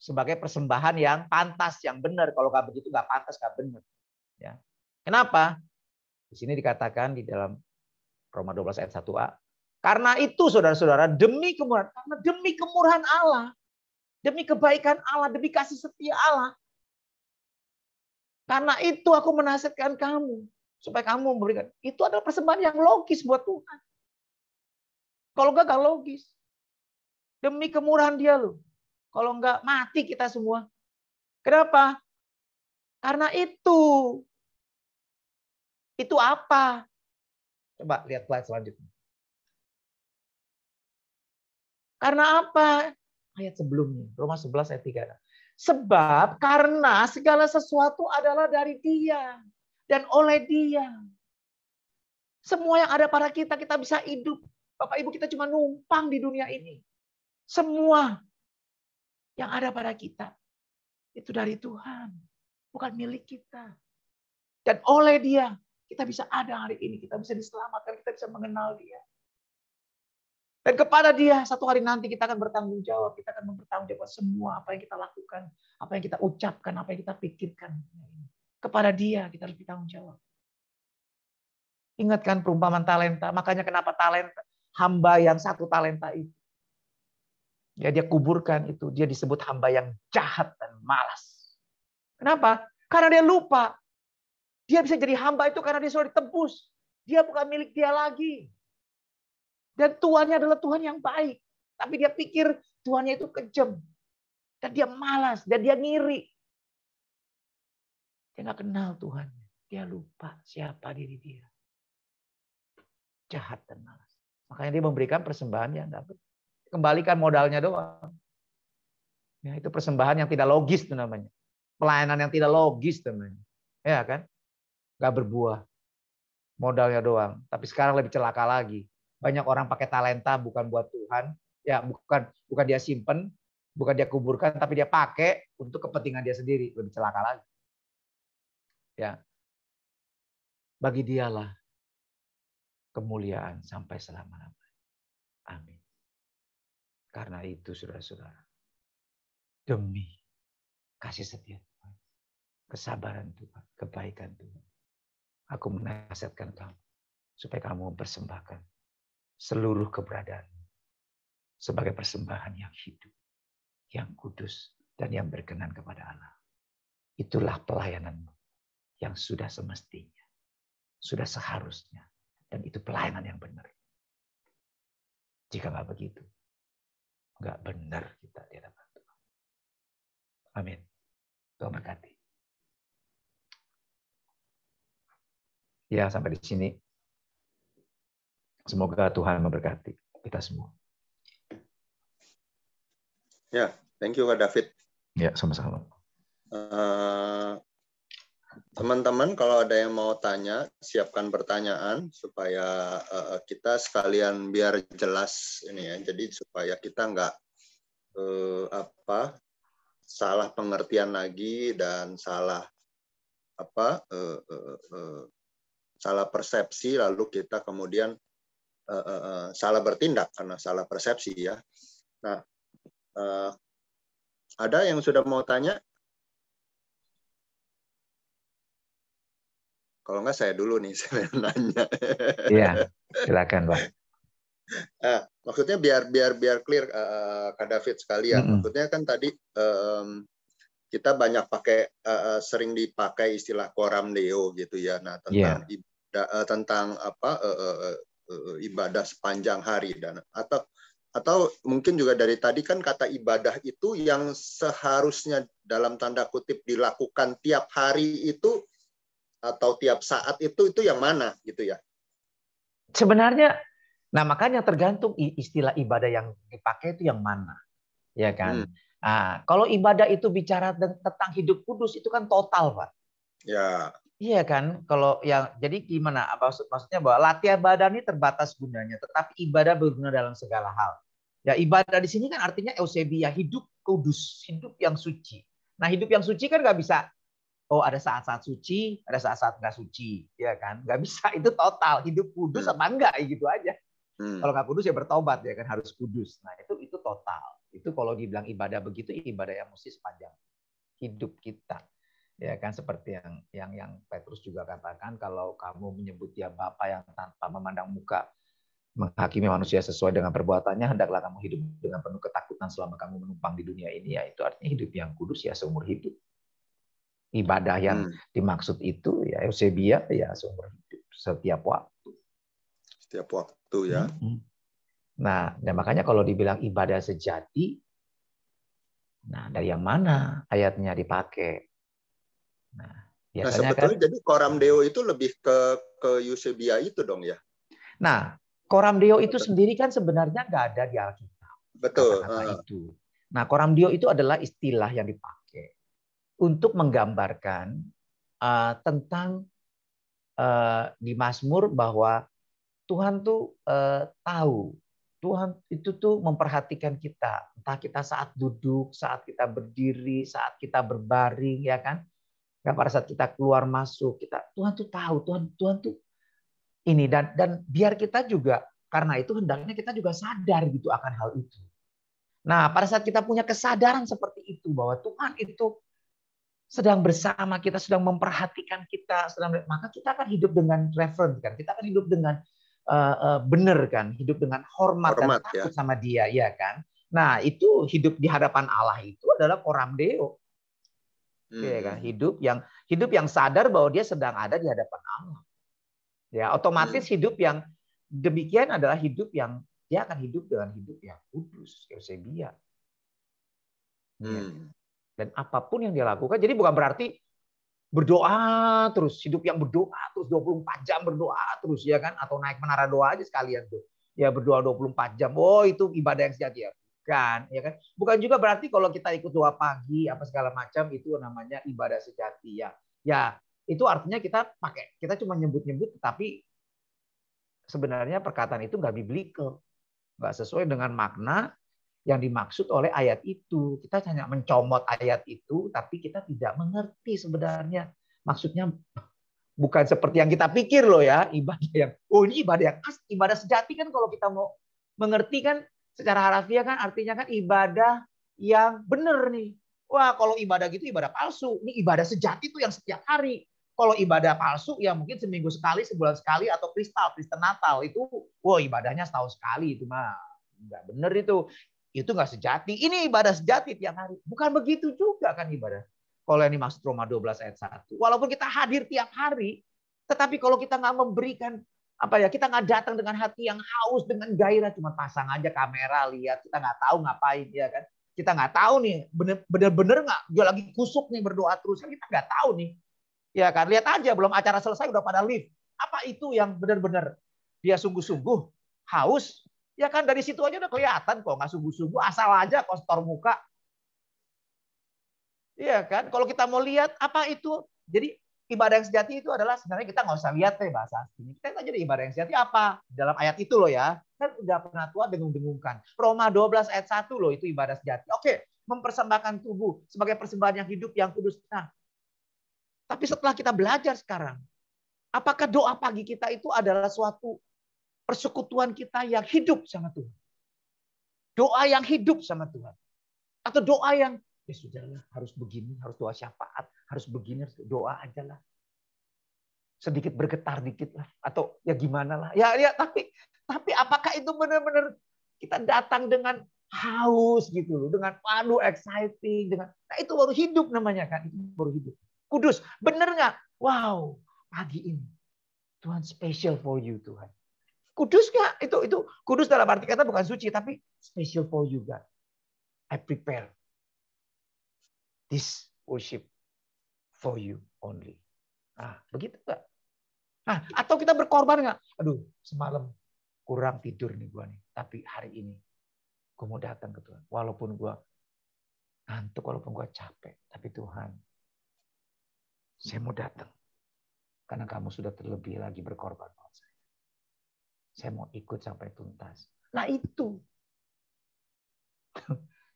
sebagai persembahan yang pantas, yang benar. Kalau nggak begitu nggak pantas, nggak benar. Ya. Kenapa? Di sini dikatakan di dalam Roma 12 ayat 1a. Karena itu saudara-saudara, demi kemurahan Allah, demi kebaikan Allah, demi kasih setia Allah. Karena itu aku menasihatkan kamu. Supaya kamu memberikan. Itu adalah persembahan yang logis buat Tuhan. Kalau enggak logis. Demi kemurahan dia loh. Kalau enggak mati kita semua. Kenapa? Karena itu. Itu apa? Coba lihat slide selanjutnya. Karena apa? Ayat sebelumnya, Roma 11 ayat 3. Sebab karena segala sesuatu adalah dari Dia dan oleh Dia. Semua yang ada pada kita, kita bisa hidup. Bapak Ibu, kita cuma numpang di dunia ini. Semua yang ada pada kita itu dari Tuhan, bukan milik kita. Dan oleh Dia kita bisa ada hari ini, kita bisa diselamatkan, kita bisa mengenal Dia. Dan kepada Dia satu hari nanti kita akan bertanggung jawab, kita akan mempertanggungjawabkan semua apa yang kita lakukan, apa yang kita ucapkan, apa yang kita pikirkan. Kepada Dia kita harus bertanggung jawab. Ingatkan perumpamaan talenta, makanya kenapa talenta, hamba yang 1 talenta itu. Ya, dia kuburkan itu, dia disebut hamba yang jahat dan malas. Kenapa? Karena dia lupa. Dia bisa jadi hamba itu karena dia sudah ditebus. Dia bukan milik dia lagi. Dan tuannya adalah Tuhan yang baik. Tapi dia pikir tuannya itu kejam. Dan dia malas, dan dia ngiri. Dia nggak kenal Tuhan. Dia lupa siapa diri dia. Jahat dan malas. Makanya dia memberikan persembahan yang dapat. Kembalikan modalnya doang. Ya, itu persembahan yang tidak logis itu namanya. Pelayanan yang tidak logis namanya. Ya kan? Gak berbuah. Modalnya doang. Tapi sekarang lebih celaka lagi. Banyak orang pakai talenta bukan buat Tuhan. Ya, bukan dia simpen, bukan dia kuburkan, tapi dia pakai untuk kepentingan dia sendiri. Lebih celaka lagi. Ya. Bagi Dialah kemuliaan sampai selama-lamanya. Amin. Karena itu saudara-saudara, demi kasih setia Tuhan, kesabaran Tuhan, kebaikan Tuhan, aku menasihatkan kamu supaya kamu mempersembahkan seluruh keberadaan sebagai persembahan yang hidup, yang kudus, dan yang berkenan kepada Allah. Itulah pelayananmu yang sudah semestinya, sudah seharusnya, dan itu pelayanan yang benar. Jika nggak begitu, nggak benar kita di hadapan Tuhan. Amin. Tuhan berkati. Ya, sampai di sini. Semoga Tuhan memberkati kita semua. Ya, thank you Kak David. Ya, sama-sama. Teman-teman, kalau ada yang mau tanya, siapkan pertanyaan supaya kita sekalian biar jelas ini ya. Jadi supaya kita nggak salah pengertian lagi dan salah salah persepsi, lalu kita kemudian salah bertindak karena salah persepsi ya. Nah, ada yang sudah mau tanya? Kalau nggak saya dulu nih, saya nanya. Iya, silakan Pak. Maksudnya biar clear Kak David sekalian. Maksudnya kan tadi kita banyak sering dipakai istilah coram deo gitu ya. Nah tentang ibadah sepanjang hari dan atau mungkin juga dari tadi kan kata ibadah itu yang seharusnya dalam tanda kutip dilakukan tiap hari itu atau tiap saat itu yang mana gitu ya? Sebenarnya, nah makanya tergantung istilah ibadah yang dipakai itu yang mana, ya kan? Nah, kalau ibadah itu bicara tentang hidup kudus itu kan total, Pak. Ya. Iya kan? Kalau yang jadi gimana? Maksudnya bahwa latihan badan ini terbatas gunanya, tetapi ibadah berguna dalam segala hal. Ya ibadah di sini kan artinya eusebia, hidup kudus, hidup yang suci. Nah hidup yang suci kan nggak bisa. Oh ada saat-saat suci, ada saat-saat nggak suci, ya kan? Nggak bisa, itu total hidup kudus apa enggak, gitu aja. Kalau nggak kudus ya bertobat, ya kan harus kudus. Nah itu total. Itu kalau dibilang ibadah begitu, ibadah yang mesti sepanjang hidup kita, ya kan? Seperti yang Petrus juga katakan, kalau kamu menyebut dia Bapa yang tanpa memandang muka, menghakimi manusia sesuai dengan perbuatannya, hendaklah kamu hidup dengan penuh ketakutan selama kamu menumpang di dunia ini. Ya itu artinya hidup yang kudus ya seumur hidup. Ibadah yang dimaksud itu ya eusebia ya seumur hidup, setiap waktu. Setiap waktu ya. Nah, dan makanya kalau dibilang ibadah sejati, nah dari yang mana ayatnya dipakai? Nah, biasanya sebetulnya kan, jadi coram deo itu lebih ke eusebia itu dong ya. Nah, coram deo itu sendiri kan sebenarnya nggak ada di Alkitab. Betul. kata-kata itu. Nah, coram Deo itu adalah istilah yang dipakai untuk menggambarkan tentang di Mazmur bahwa Tuhan tuh tahu, Tuhan itu tuh memperhatikan kita, entah kita saat duduk, saat kita berdiri, saat kita berbaring, ya kan? Ya, pada saat kita keluar masuk, Tuhan tuh tahu, Tuhan tuh ini dan biar kita juga karena itu hendaknya kita juga sadar gitu akan hal itu. Nah, pada saat kita punya kesadaran seperti itu bahwa Tuhan itu sedang bersama kita, sedang memperhatikan kita, maka kita akan hidup dengan reverent kan, kita akan hidup dengan benar kan, hidup dengan hormat dan takut sama Dia, ya kan. Nah, itu hidup di hadapan Allah itu adalah coram Deo, ya kan, hidup yang sadar bahwa dia sedang ada di hadapan Allah. Ya, otomatis hidup yang demikian adalah hidup yang dia akan hidup dengan hidup yang kudus, eusebia. Dan apapun yang dia lakukan, jadi bukan berarti berdoa terus, hidup yang berdoa terus 24 jam berdoa terus, ya kan, atau naik menara doa aja sekalian tuh. Ya berdoa 24 jam. Oh, itu ibadah yang sejati ya. Bukan, ya kan? Bukan juga berarti kalau kita ikut doa pagi apa segala macam itu namanya ibadah sejati ya. Ya, itu artinya kita cuma nyebut-nyebut tapi sebenarnya perkataan itu nggak biblical. Nggak sesuai dengan makna yang dimaksud oleh ayat itu. Kita hanya mencomot ayat itu, tapi kita tidak mengerti sebenarnya. Maksudnya bukan seperti yang kita pikir loh ya. Ibadah yang, ini ibadah sejati kan kalau kita mau mengerti kan secara harafiah kan artinya kan ibadah yang benar nih. Wah, kalau ibadah gitu ibadah palsu. Ini ibadah sejati tuh yang setiap hari. Kalau ibadah palsu ya mungkin seminggu sekali, sebulan sekali, atau Kristen Natal itu, wah ibadahnya setahun sekali, itu mah nggak bener itu nggak sejati. Ini ibadah sejati tiap hari. Bukan begitu juga kan ibadah. Kalau yang dimaksud Roma 12 ayat 1. Walaupun kita hadir tiap hari, tetapi kalau kita nggak memberikan kita nggak datang dengan hati yang haus, dengan gairah, cuma pasang aja kamera, lihat, kita nggak tahu ngapain, ya kan? Kita nggak tahu nih, bener-bener nggak dia lagi kusuk nih berdoa terus, kan kita nggak tahu nih. Ya kan, lihat aja belum acara selesai udah pada lift. Apa itu yang benar-benar dia sungguh-sungguh haus? Ya kan dari situ aja udah kelihatan kok nggak sungguh-sungguh, asal aja kotor muka. Iya kan, kalau kita mau lihat apa itu, jadi ibadah yang sejati itu adalah sebenarnya kita nggak usah lihat deh bahasa aslinya. Kita aja ibadah yang sejati apa dalam ayat itu loh ya. Kan udah pernah tua dengung-dengungkan. Roma 12 ayat 1 loh itu ibadah sejati. Oke, mempersembahkan tubuh sebagai persembahan yang hidup yang kudus. Nah, tapi setelah kita belajar sekarang, apakah doa pagi kita itu adalah suatu persekutuan kita yang hidup sama Tuhan? Doa yang hidup sama Tuhan. Atau doa yang, ya sudahlah, harus begini, harus doa syafaat, harus begini, harus doa aja lah. Sedikit bergetar dikit lah. Atau ya gimana lah. Ya tapi apakah itu benar-benar kita datang dengan haus gitu loh, dengan penuh exciting, nah itu baru hidup namanya kan, itu baru hidup. Kudus, bener nggak? Wow, pagi ini Tuhan special for you Tuhan. Kudus nggak? Itu kudus dalam arti kata bukan suci, tapi special for you God. I prepare this worship for you only. Nah, begitu nggak? Nah, atau kita berkorban nggak? Aduh, semalam kurang tidur nih gua nih, tapi hari ini gua mau datang ke Tuhan. Walaupun gua ngantuk, walaupun gua capek, tapi Tuhan, saya mau datang. Karena kamu sudah terlebih lagi berkorban buat saya. Saya mau ikut sampai tuntas. Nah itu.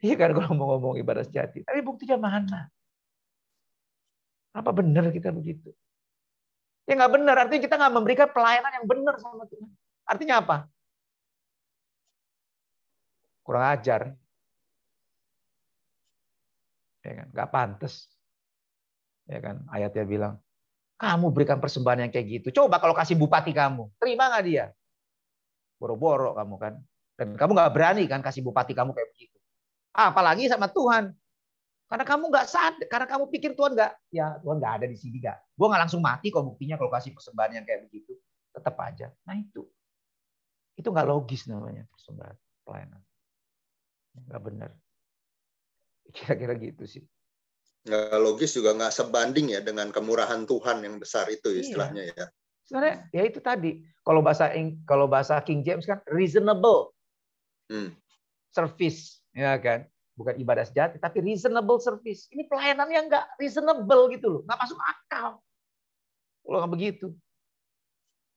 Iya kan kalau mau ngomong ibadah sejati. Tapi buktinya mana? Apa benar kita begitu? Ya nggak benar. Artinya kita nggak memberikan pelayanan yang benar sama Tuhan. Artinya apa? Kurang ajar. Ya kan? Nggak pantas. Ya kan? Ayatnya bilang, kamu berikan persembahan yang kayak gitu. Coba kalau kasih bupati kamu, terima nggak dia? Boro-boro kamu kan. Dan kamu nggak berani kan kasih bupati kamu kayak begitu. Apalagi sama Tuhan. Karena kamu nggak sadar, karena kamu pikir Tuhan Tuhan nggak ada di sini nggak. Gue nggak langsung mati kok buktinya kalau kasih persembahan yang kayak begitu. Tetap aja. Nah itu nggak logis namanya persembahan pelayanan. Nggak benar. Kira-kira gitu sih. Nggak logis juga nggak sebanding ya dengan kemurahan Tuhan yang besar itu istilahnya ya. Sebenarnya ya itu tadi. Kalau bahasa King James kan reasonable. service, ya kan? Bukan ibadah sejati, tapi reasonable service. Ini pelayanan yang nggak reasonable gitu loh, nggak masuk akal. Kalau nggak begitu,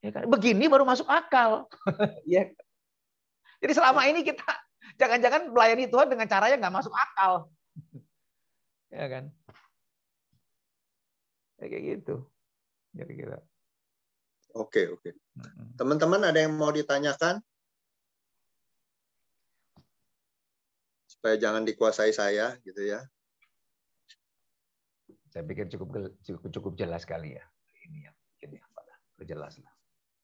ya kan? Begini baru masuk akal. Ya. Jadi selama ini kita jangan-jangan melayani Tuhan dengan cara yang nggak masuk akal, ya kan? Ya, kayak gitu. Kira-kira. Oke. Teman-teman ada yang mau ditanyakan? Supaya jangan dikuasai saya, gitu ya. Saya pikir cukup jelas kali ya. Ini yang jelas lah.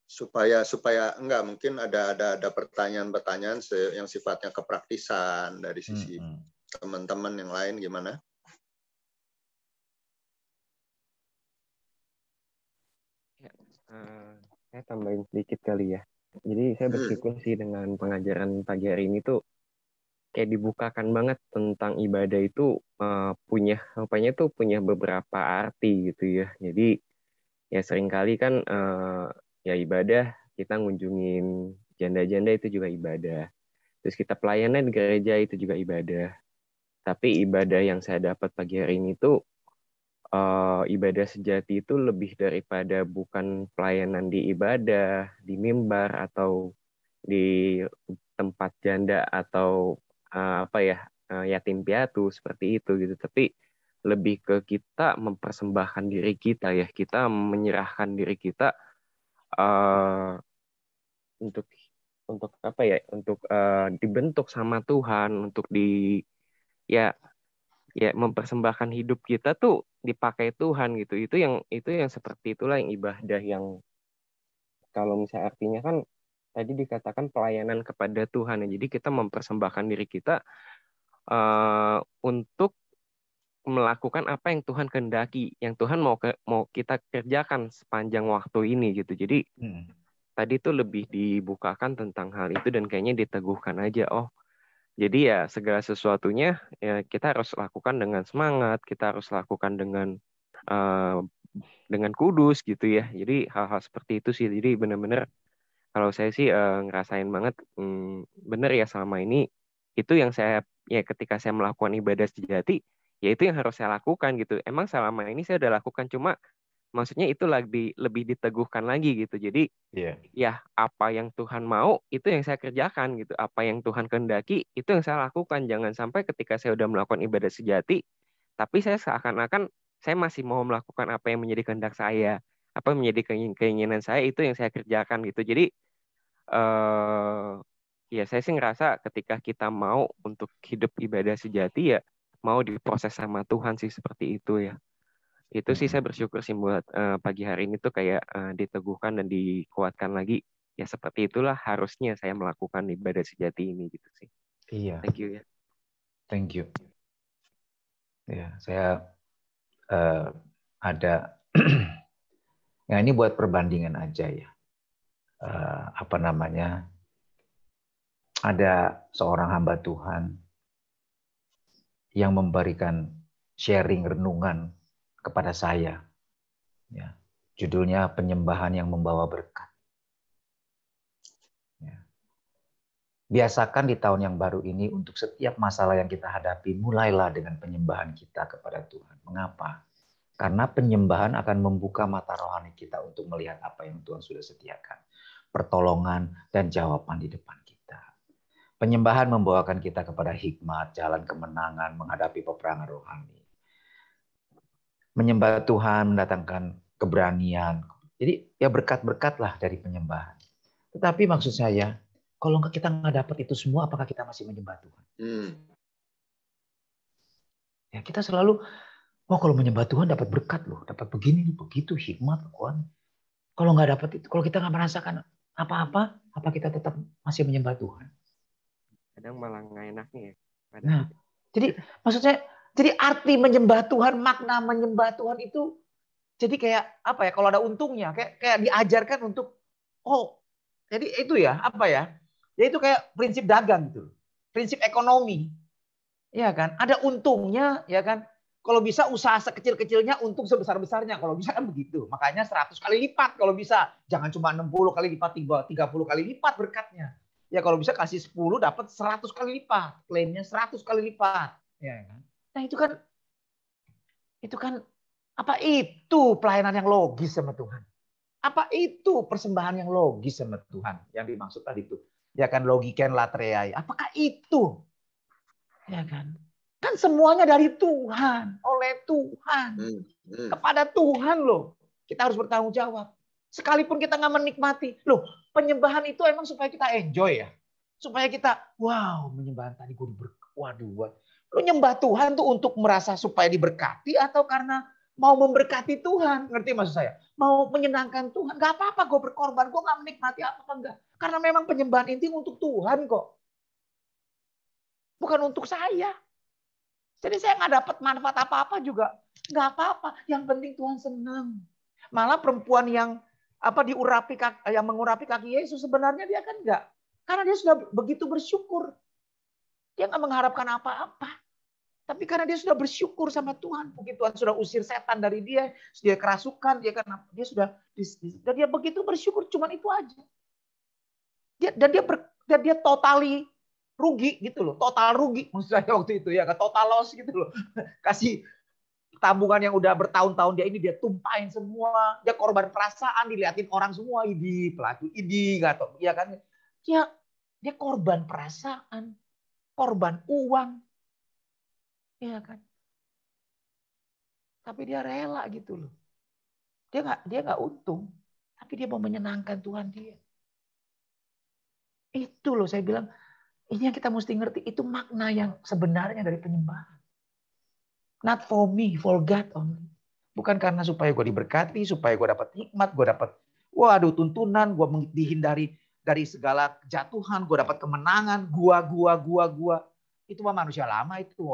Supaya enggak, mungkin ada pertanyaan-pertanyaan yang sifatnya kepraktisan dari sisi teman-teman yang lain, gimana? Saya tambahin sedikit kali ya. Jadi saya bersyukur sih dengan pengajaran pagi hari ini tuh kayak dibukakan banget tentang ibadah itu punya beberapa arti gitu ya. Jadi ya seringkali kan ya ibadah kita ngunjungin janda-janda itu juga ibadah. Terus kita pelayanan di gereja itu juga ibadah. Tapi ibadah yang saya dapat pagi hari ini tuh ibadah sejati itu lebih daripada bukan pelayanan di ibadah, di mimbar atau di tempat janda atau yatim piatu seperti itu gitu. Tapi lebih ke kita mempersembahkan diri kita ya, kita menyerahkan diri kita untuk dibentuk sama Tuhan, untuk mempersembahkan hidup kita tuh dipakai Tuhan gitu. Itu yang seperti itulah yang ibadah yang kalau misalnya artinya kan tadi dikatakan pelayanan kepada Tuhan. Jadi kita mempersembahkan diri kita untuk melakukan apa yang Tuhan kehendaki, yang Tuhan mau kita kerjakan sepanjang waktu ini gitu. Jadi tadi tuh lebih dibukakan tentang hal itu dan kayaknya diteguhkan aja. Oh, jadi ya segala sesuatunya ya kita harus lakukan dengan semangat, kita harus lakukan dengan kudus gitu ya. Jadi hal-hal seperti itu sih. Jadi benar-benar kalau saya sih ngerasain banget benar ya selama ini itu yang saya ya ketika saya melakukan ibadah sejati ya itu yang harus saya lakukan gitu. Emang selama ini saya udah lakukan cuma maksudnya itu lebih diteguhkan lagi gitu. Jadi ya apa yang Tuhan mau itu yang saya kerjakan gitu. Apa yang Tuhan kehendaki itu yang saya lakukan. Jangan sampai ketika saya udah melakukan ibadah sejati tapi saya seakan-akan saya masih mau melakukan apa yang menjadi kehendak saya, apa yang menjadi keinginan saya itu yang saya kerjakan gitu. Jadi ya saya sih ngerasa ketika kita mau untuk hidup ibadah sejati ya mau diproses sama Tuhan sih seperti itu ya. Itu sih saya bersyukur sih buat pagi hari ini tuh kayak diteguhkan dan dikuatkan lagi. Ya seperti itulah harusnya saya melakukan ibadah sejati ini gitu sih. Iya. Thank you ya. Thank you. Ya, saya ada ya ini buat perbandingan aja ya. Ada seorang hamba Tuhan yang memberikan sharing renungan kepada saya. Ya, judulnya Penyembahan yang Membawa Berkat. Ya. Biasakan di tahun yang baru ini untuk setiap masalah yang kita hadapi, mulailah dengan penyembahan kita kepada Tuhan. Mengapa? Karena penyembahan akan membuka mata rohani kita untuk melihat apa yang Tuhan sudah sediakan. Pertolongan dan jawaban di depan kita. Penyembahan membawakan kita kepada hikmat, jalan kemenangan, menghadapi peperangan rohani. Menyembah Tuhan mendatangkan keberanian. Jadi ya berkat-berkatlah dari penyembahan. Tetapi maksud saya, kalau kita nggak dapat itu semua, apakah kita masih menyembah Tuhan? Ya kita selalu, kalau menyembah Tuhan dapat berkat loh, dapat begini, begitu, hikmat Tuhan. Kalau nggak dapat itu, kalau kita nggak merasakan apa-apa, apa kita tetap masih menyembah Tuhan? Kadang malah nggak enaknya ya. Nah, jadi maksudnya, jadi arti menyembah Tuhan, makna menyembah Tuhan itu, jadi kayak apa ya? Kalau ada untungnya, kayak diajarkan untuk, jadi itu ya apa ya? Ya itu kayak prinsip dagang gitu, prinsip ekonomi, ya kan? Ada untungnya, ya kan? Kalau bisa usaha sekecil-kecilnya, untung sebesar-besarnya. Kalau bisa kan begitu. Makanya 100 kali lipat kalau bisa. Jangan cuma 60 kali lipat, 30 kali lipat berkatnya. Ya kalau bisa kasih 10 dapat 100 kali lipat. Klaimnya 100 kali lipat. Ya kan? Nah itu kan apa itu pelayanan yang logis sama Tuhan? Apa itu persembahan yang logis sama Tuhan? Yang dimaksud tadi itu. Ya kan logiken latreai. Apakah itu? Ya kan? Kan semuanya dari Tuhan, oleh Tuhan. Kepada Tuhan loh. Kita harus bertanggung jawab. Sekalipun kita nggak menikmati. Loh, penyembahan itu emang supaya kita enjoy ya. Supaya kita, wow, menyembahan tadi gue waduh. Lu nyembah Tuhan tuh untuk merasa supaya diberkati atau karena mau memberkati Tuhan. Ngerti maksud saya? Mau menyenangkan Tuhan. Gak apa-apa gue berkorban. Gue gak menikmati apa-apa enggak. Karena memang penyembahan inti untuk Tuhan kok. Bukan untuk saya. Jadi saya nggak dapat manfaat apa-apa juga. Nggak apa-apa. Yang penting Tuhan senang. Malah perempuan yang mengurapi kaki Yesus sebenarnya dia kan enggak. Karena dia sudah begitu bersyukur. Dia nggak mengharapkan apa-apa. Tapi karena dia sudah bersyukur sama Tuhan. Mungkin Tuhan sudah usir setan dari dia. Dia kerasukan. Dan dia begitu bersyukur. Cuman itu aja. Dan dia totali rugi gitu loh. Total rugi. Maksud saya waktu itu ya. Total loss gitu loh. Kasih tabungan yang udah bertahun-tahun dia tumpahin semua. Dia korban perasaan. Diliatin orang semua. Pelaku nggak tahu. Ya kan. Dia korban perasaan. Korban uang. Iya kan. Tapi dia rela gitu loh. Dia nggak untung, tapi dia mau menyenangkan Tuhan dia. Itu loh saya bilang, ini yang kita mesti ngerti, itu makna yang sebenarnya dari penyembahan. Not for me, for God only. Bukan karena supaya gue diberkati, supaya gue dapat hikmat, gue dapat tuntunan, gue dihindari dari segala kejatuhan, gue dapat kemenangan, gua. Itu mah manusia lama itu,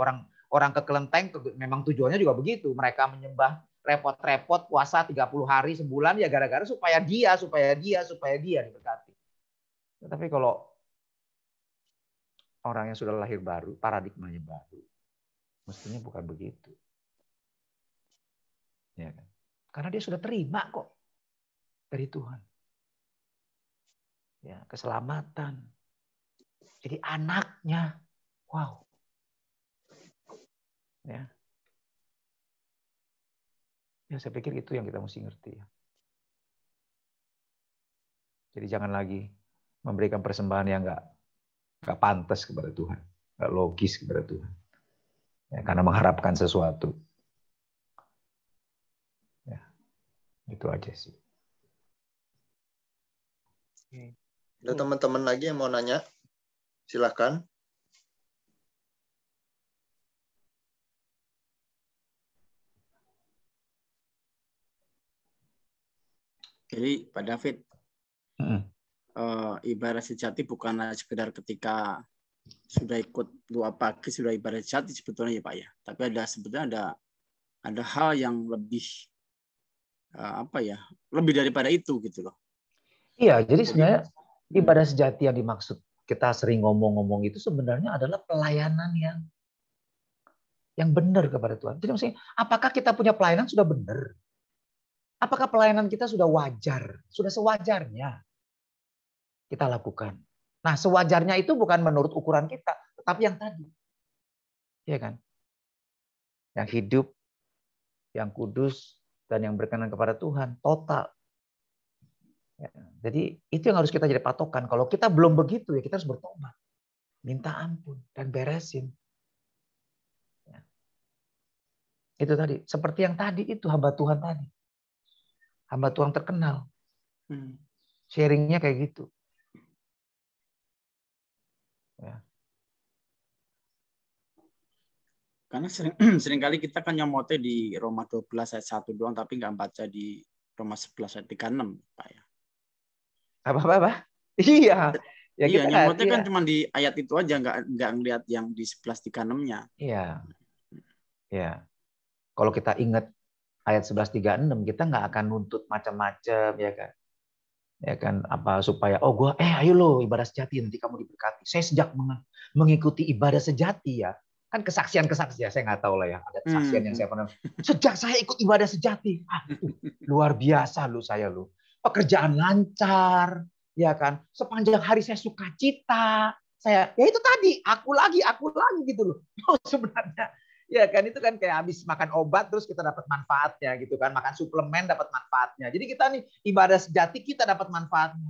orang ke kelenteng memang tujuannya juga begitu. Mereka menyembah repot-repot puasa 30 hari sebulan ya gara-gara supaya dia diberkati. Tapi kalau orang yang sudah lahir baru, paradigmanya baru, mestinya bukan begitu. Ya kan? Karena dia sudah terima kok dari Tuhan. Ya, keselamatan. Jadi anaknya. Wow. Ya. Ya, saya pikir itu yang kita mesti ngerti ya. Jadi jangan lagi memberikan persembahan yang nggak pantas kepada Tuhan, nggak logis kepada Tuhan. Ya, karena mengharapkan sesuatu. Ya, itu aja sih. Ada teman-teman lagi yang mau nanya? Silakan. Jadi Pak David, ibadah sejati bukanlah sekedar ketika sudah ikut doa pagi sudah ibadah sejati sebetulnya ya Pak ya. Tapi sebetulnya ada hal yang lebih lebih daripada itu gitu loh. Iya, jadi sebenarnya ibadah sejati yang dimaksud kita sering ngomong-ngomong itu sebenarnya adalah pelayanan yang benar kepada Tuhan. Jadi maksudnya, apakah kita punya pelayanan sudah benar? Apakah pelayanan kita sudah wajar? Sudah sewajarnya kita lakukan. Nah, sewajarnya itu bukan menurut ukuran kita, tetapi yang tadi. Iya kan? Yang hidup, yang kudus, dan yang berkenan kepada Tuhan. Total. Ya, jadi itu yang harus kita jadi patokan. Kalau kita belum begitu, ya kita harus bertobat. Minta ampun dan beresin. Ya. Itu tadi. Seperti yang tadi itu, hamba Tuhan tadi. Hamba Tuhan terkenal. Sharingnya kayak gitu. Ya. Karena seringkali kita kan nyomotnya di Roma 12 ayat 1 doang, tapi nggak baca di Roma 11 ayat 36, Pak ya. Apa? Iya. Ya, iya, nyomotnya kan cuma di ayat itu aja, nggak ngelihat yang di 11:36-nya. Iya. Ya. Kalau kita ingat ayat 11:36, kita nggak akan nuntut macam-macam, ya kan? Ya kan, apa supaya ayo lo ibadah sejati nanti kamu diberkati. Saya sejak mengikuti ibadah sejati ya, kan kesaksian ya, saya nggak tahu lah ya, ada kesaksian yang saya pernah. Sejak saya ikut ibadah sejati, luar biasa lu, pekerjaan lancar, ya kan? Sepanjang hari saya sukacita, ya itu tadi, aku lagi gitu loh. Sebenarnya, ya kan itu kan kayak habis makan obat terus kita dapat manfaatnya gitu kan, makan suplemen dapat manfaatnya. Jadi kita nih ibadah sejati kita dapat manfaatnya.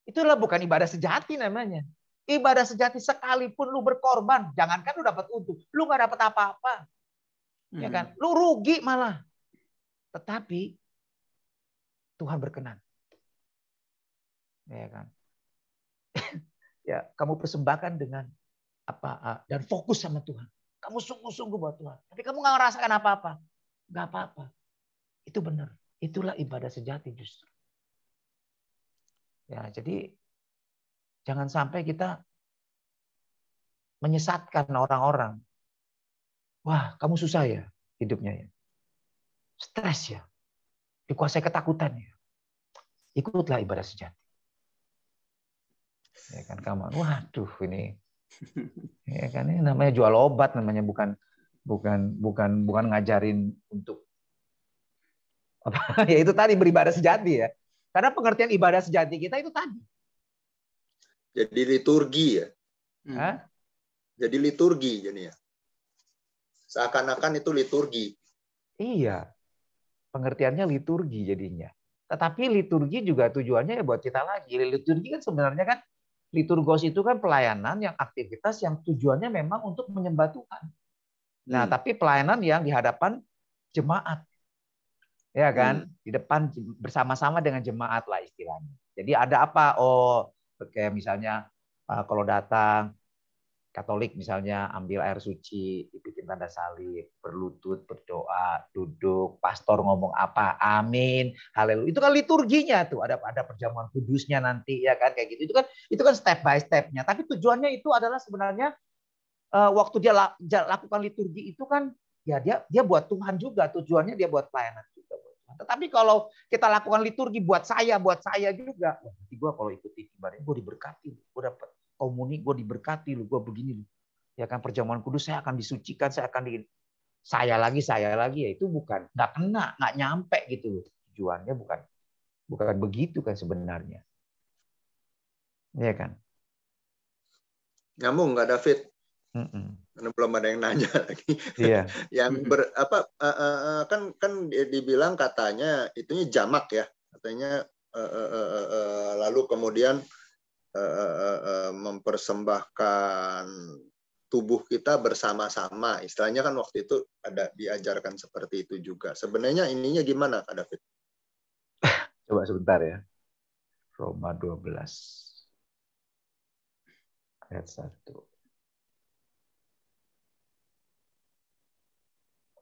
Itulah bukan ibadah sejati namanya. Ibadah sejati sekalipun lu berkorban, jangankan lu dapat untung, lu nggak dapat apa-apa, ya kan? Lu rugi malah. Tetapi Tuhan berkenan, ya kan? Ya, kamu persembahkan dengan apa dan fokus sama Tuhan. Kamu sungguh-sungguh buat Tuhan. Tapi kamu nggak ngerasakan apa-apa, nggak apa-apa. Itu benar. Itulah ibadah sejati justru. Ya, jadi jangan sampai kita menyesatkan orang-orang. Wah, kamu susah ya hidupnya ya. Stres ya. Dikuasai ketakutan ya. Ikutlah ibadah sejati. Ya kan kamu, waduh ini. Ya kan ini namanya jual obat, namanya bukan ngajarin untuk apa ya, itu tadi beribadah sejati ya. Karena pengertian ibadah sejati kita itu tadi. Jadi liturgi ya. Hah? Jadi liturgi jadinya. Seakan-akan itu liturgi. Iya. Pengertiannya liturgi jadinya. Tetapi liturgi juga tujuannya ya buat kita lagi. Liturgi kan sebenarnya kan, liturgos itu kan pelayanan yang aktivitas yang tujuannya memang untuk menyembah Tuhan. Nah, tapi pelayanan yang di hadapan jemaat. Ya kan? Di depan bersama-sama dengan jemaat lah istilahnya. Jadi ada apa? Oh, kayak misalnya kalau datang Katolik misalnya ambil air suci, dibikin tanda salib, berlutut, berdoa, duduk, pastor ngomong apa, amin, haleluya. Itu kan liturginya tuh, ada perjamuan kudusnya nanti ya kan kayak gitu. Itu kan step by stepnya. Tapi tujuannya itu adalah sebenarnya waktu dia lakukan liturgi itu kan ya dia buat Tuhan juga, tujuannya dia buat pelayanan juga. Tetapi kalau kita lakukan liturgi buat saya juga, nanti gue kalau ikuti ibadah gue diberkati, gue dapat komuni, gue diberkati, gue begini, ya kan perjamuan kudus saya akan disucikan, saya lagi ya, itu bukan, nggak kena, nggak nyampe gitu loh. Tujuannya bukan begitu kan sebenarnya, ya kan? Nyambung nggak David? Karena belum ada yang nanya lagi. Iya. Yang kan dibilang katanya itunya jamak ya, katanya lalu kemudian mempersembahkan tubuh kita bersama-sama. Istilahnya kan waktu itu ada diajarkan seperti itu juga. Sebenarnya ininya gimana Kak David? Coba sebentar ya. Roma 12 ayat 1.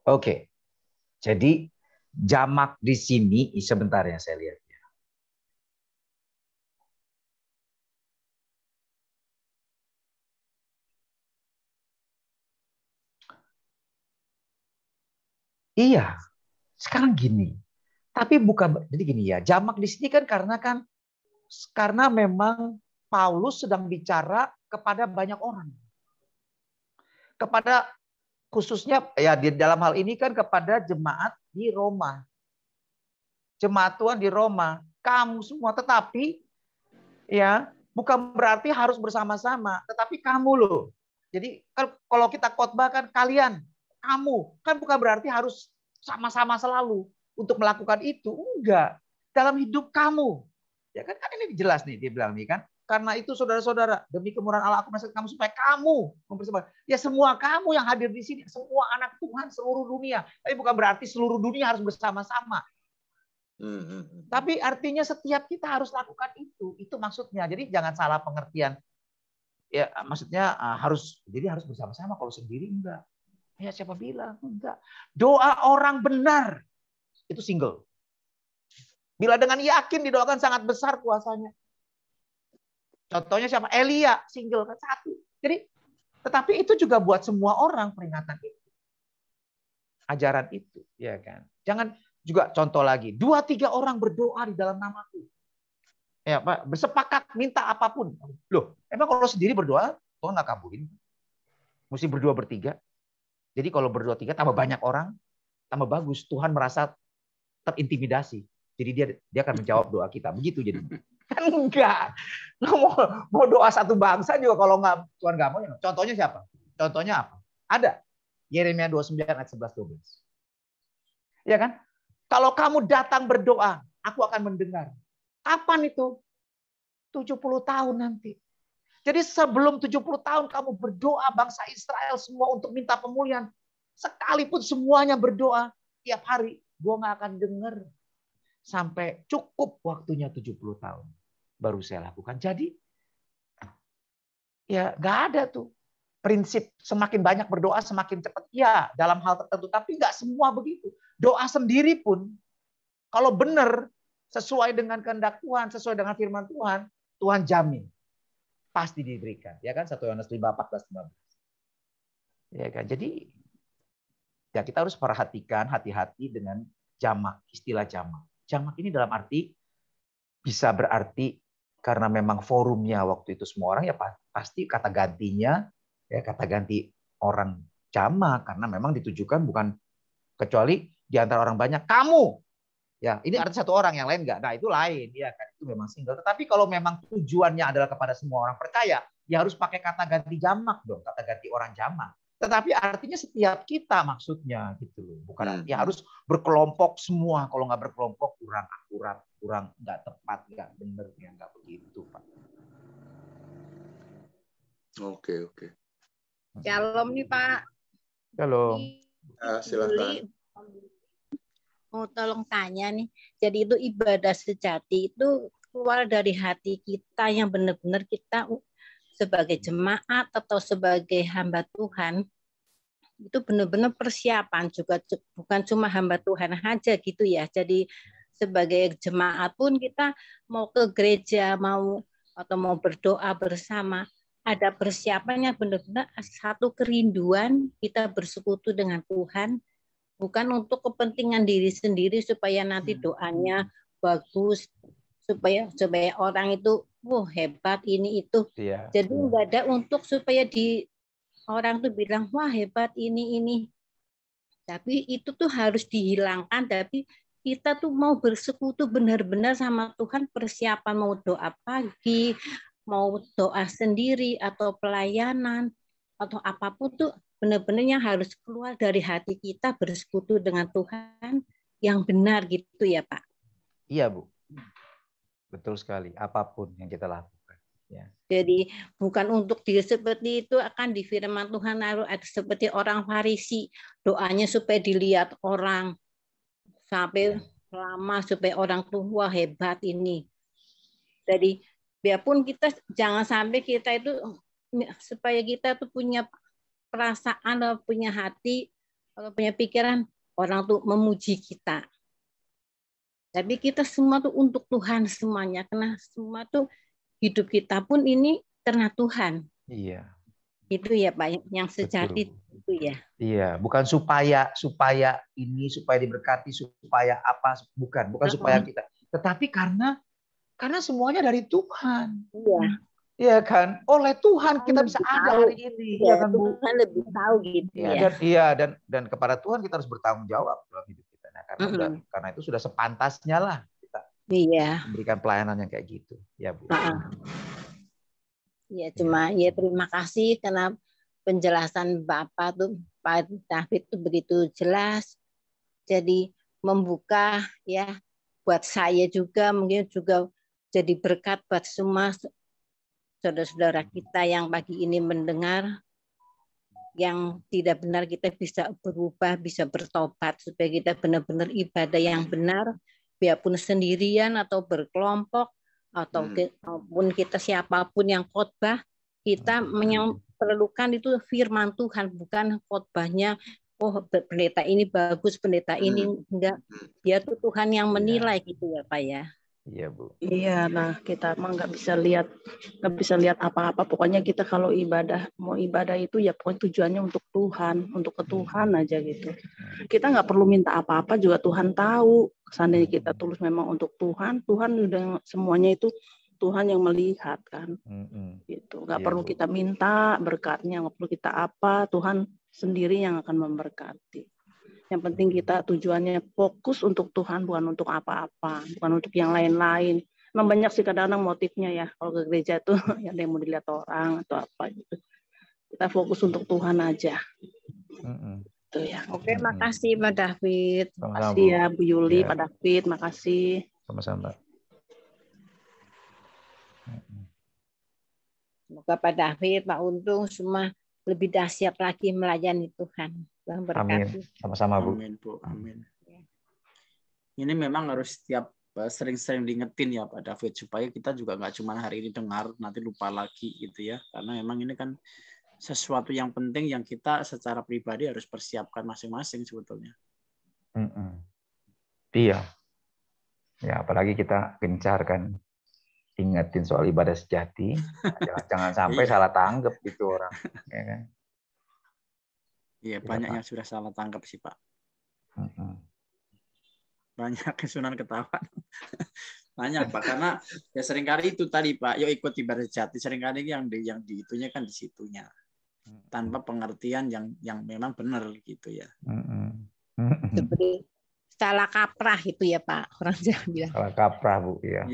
Oke. Jadi jamak di sini sebentar ya saya lihat. Iya, sekarang gini. Tapi bukan, jadi gini ya, jamak di sini kan karena memang Paulus sedang bicara kepada banyak orang. Kepada khususnya ya di dalam hal ini kan kepada jemaat di Roma. Jemaat Tuhan di Roma, kamu semua, tetapi ya bukan berarti harus bersama-sama, tetapi kamu loh. Jadi kalau kita khotbah kan kalian, kamu, kan bukan berarti harus sama-sama selalu untuk melakukan itu, enggak. Dalam hidup kamu, ya kan ini jelas nih dia bilang nih kan, karena itu saudara-saudara, demi kemurahan Allah aku menasihatkan kamu supaya kamu mempersembahkan. Ya semua kamu yang hadir di sini, semua anak Tuhan seluruh dunia, tapi bukan berarti seluruh dunia harus bersama-sama. Tapi artinya setiap kita harus lakukan itu maksudnya. Jadi jangan salah pengertian. Ya maksudnya harus bersama-sama, kalau sendiri enggak. Ya siapa bilang enggak. Doa orang benar itu single. Bila dengan yakin didoakan sangat besar kuasanya. Contohnya siapa? Elia, single kan satu. Jadi tetapi itu juga buat semua orang peringatan itu. Ajaran itu, ya kan. Jangan juga contoh lagi, 2-3 orang berdoa di dalam namaku. Ya, Pak, bersepakat minta apapun. Loh, emang kalau sendiri berdoa, Tuhan nggak kabulin? Mesti berdua bertiga. Jadi kalau berdua tiga tambah banyak orang, tambah bagus. Tuhan merasa terintimidasi. Jadi dia akan menjawab doa kita. Begitu jadi. Kan enggak. Mau doa satu bangsa juga kalau nggak Tuhan nggak mau. Contohnya siapa? Contohnya apa? Ada. Yeremia 29 ayat 11-12. Ya kan? Kalau kamu datang berdoa, aku akan mendengar. Kapan itu? 70 tahun nanti. Jadi sebelum 70 tahun kamu berdoa bangsa Israel semua untuk minta pemulihan. Sekalipun semuanya berdoa tiap hari, gue nggak akan dengar. Sampai cukup waktunya 70 tahun. Baru saya lakukan. Jadi ya nggak ada tuh. Prinsip semakin banyak berdoa semakin cepat. Ya dalam hal tertentu. Tapi nggak semua begitu. Doa sendiri pun kalau benar sesuai dengan kehendak Tuhan, sesuai dengan firman Tuhan, Tuhan jamin pasti diberikan. Ya kan 1 Yohanes 5:14-15. Ya kan. Jadi ya kita harus perhatikan hati-hati dengan jamak, istilah jamak. Jamak ini dalam arti bisa berarti karena memang forumnya waktu itu semua orang ya pasti kata gantinya ya kata ganti orang jamak karena memang ditujukan bukan kecuali di antara orang banyak kamu. Ya, ini arti satu orang yang lain enggak. Nah, itu lain ya kan itu memang single. Tetapi kalau memang tujuannya adalah kepada semua orang percaya, ya harus pakai kata ganti jamak dong, kata ganti orang jamak. Tetapi artinya setiap kita maksudnya gitu loh. Bukan arti harus berkelompok semua. Kalau nggak berkelompok kurang akurat, kurang nggak tepat, nggak benar, ya nggak begitu, Pak. Oke. Shalom nih, Pak. Shalom. Silakan. Mau tolong tanya nih. Jadi itu ibadah sejati itu keluar dari hati kita yang benar-benar kita sebagai jemaat atau sebagai hamba Tuhan itu benar-benar persiapan juga bukan cuma hamba Tuhan aja gitu ya. Jadi sebagai jemaat pun kita mau ke gereja mau berdoa bersama ada persiapannya benar-benar satu kerinduan kita bersekutu dengan Tuhan bukan untuk kepentingan diri sendiri supaya nanti doanya bagus supaya orang itu hebat ini itu. Iya. Jadi enggak ada untuk supaya orang tuh bilang wah hebat ini. Tapi itu tuh harus dihilangkan tapi kita tuh mau bersekutu benar-benar sama Tuhan persiapan mau doa pagi, mau doa sendiri atau pelayanan atau apapun tuh benar-benarnya harus keluar dari hati kita bersekutu dengan Tuhan yang benar gitu ya Pak. Iya Bu. Betul sekali, apapun yang kita lakukan. Ya. Jadi bukan untuk diri seperti itu akan di firman Tuhan harus ada seperti orang Farisi doanya supaya dilihat orang sampai lama supaya orang tua hebat ini. Jadi biarpun kita jangan sampai kita itu supaya kita tuh punya perasaan atau punya hati atau punya pikiran orang tuh memuji kita. Tapi kita semua tuh untuk Tuhan semuanya. Karena semua tuh hidup kita pun ini karena Tuhan. Iya. Itu ya Pak, yang sejati itu ya. Iya, bukan supaya ini supaya diberkati supaya apa bukan supaya kita. Tetapi karena semuanya dari Tuhan. Iya. Iya kan? Oleh Tuhan kita bisa ada hari ini. Iya kan Bu? Tuhan lebih tahu gitu ya. Dan kepada Tuhan kita harus bertanggung jawab dalam hidup kita. Nah, karena itu sudah sepantasnya lah kita memberikan pelayanan yang kayak gitu. Ya Bu. Ya cuma ya terima kasih karena penjelasan Bapak tuh Pak David tuh begitu jelas. Jadi membuka ya buat saya juga mungkin juga jadi berkat buat semua saudara-saudara kita yang pagi ini mendengar yang tidak benar kita bisa berubah, bisa bertobat supaya kita benar-benar ibadah yang benar, biarpun sendirian atau berkelompok atau maupun kita siapapun yang khotbah, kita yang perlukan itu firman Tuhan, bukan khotbahnya pendeta ini bagus, pendeta ini enggak. Dia tuh Tuhan yang menilai gitu ya Pak ya. Iya Bu. Iya, nah kita emang nggak bisa lihat apa-apa. Pokoknya kita kalau mau ibadah itu ya pokoknya tujuannya untuk Tuhan, untuk ke Tuhan aja gitu. Kita nggak perlu minta apa-apa juga Tuhan tahu. Seandainya kita tulus memang untuk Tuhan udah semuanya itu Tuhan yang melihat kan. Gitu. Nggak perlu kita minta berkatnya, nggak perlu kita apa. Tuhan sendiri yang akan memberkati. Yang penting kita tujuannya fokus untuk Tuhan, bukan untuk apa-apa, bukan untuk yang lain-lain. Memang banyak sih kadang-kadang motifnya ya. Kalau ke gereja tuh ada yang mau dilihat orang atau apa gitu. Kita fokus untuk Tuhan aja. Tuh ya. Oke, makasih Pak David. Makasih ya Bu Yuli, Pak David, makasih. Sama-sama. Semoga Pak David, Pak Untung semua lebih dahsyat lagi melayani Tuhan. Tuhan berkati. Amin. Sama-sama Bu. Amin Bu, amin. Ini memang harus setiap sering-sering diingetin ya Pak David, supaya kita juga nggak cuma hari ini dengar nanti lupa lagi gitu ya, karena memang ini kan sesuatu yang penting yang kita secara pribadi harus persiapkan masing-masing sebetulnya. Iya ya, apalagi kita gencar kan ingetin soal ibadah sejati, jangan sampai salah tanggap gitu orang, ya kan? Iya, banyak yang sudah salah tangkap sih Pak. Banyak Sunan ketawa. Banyak Pak, karena ya seringkali itu tadi Pak, yuk ikut ibadah sejati, seringkali yang di itunya kan di situnya, tanpa pengertian yang memang benar gitu ya. Seperti salah kaprah itu ya Pak, orang Jawa bilang. Salah kaprah Bu, ya.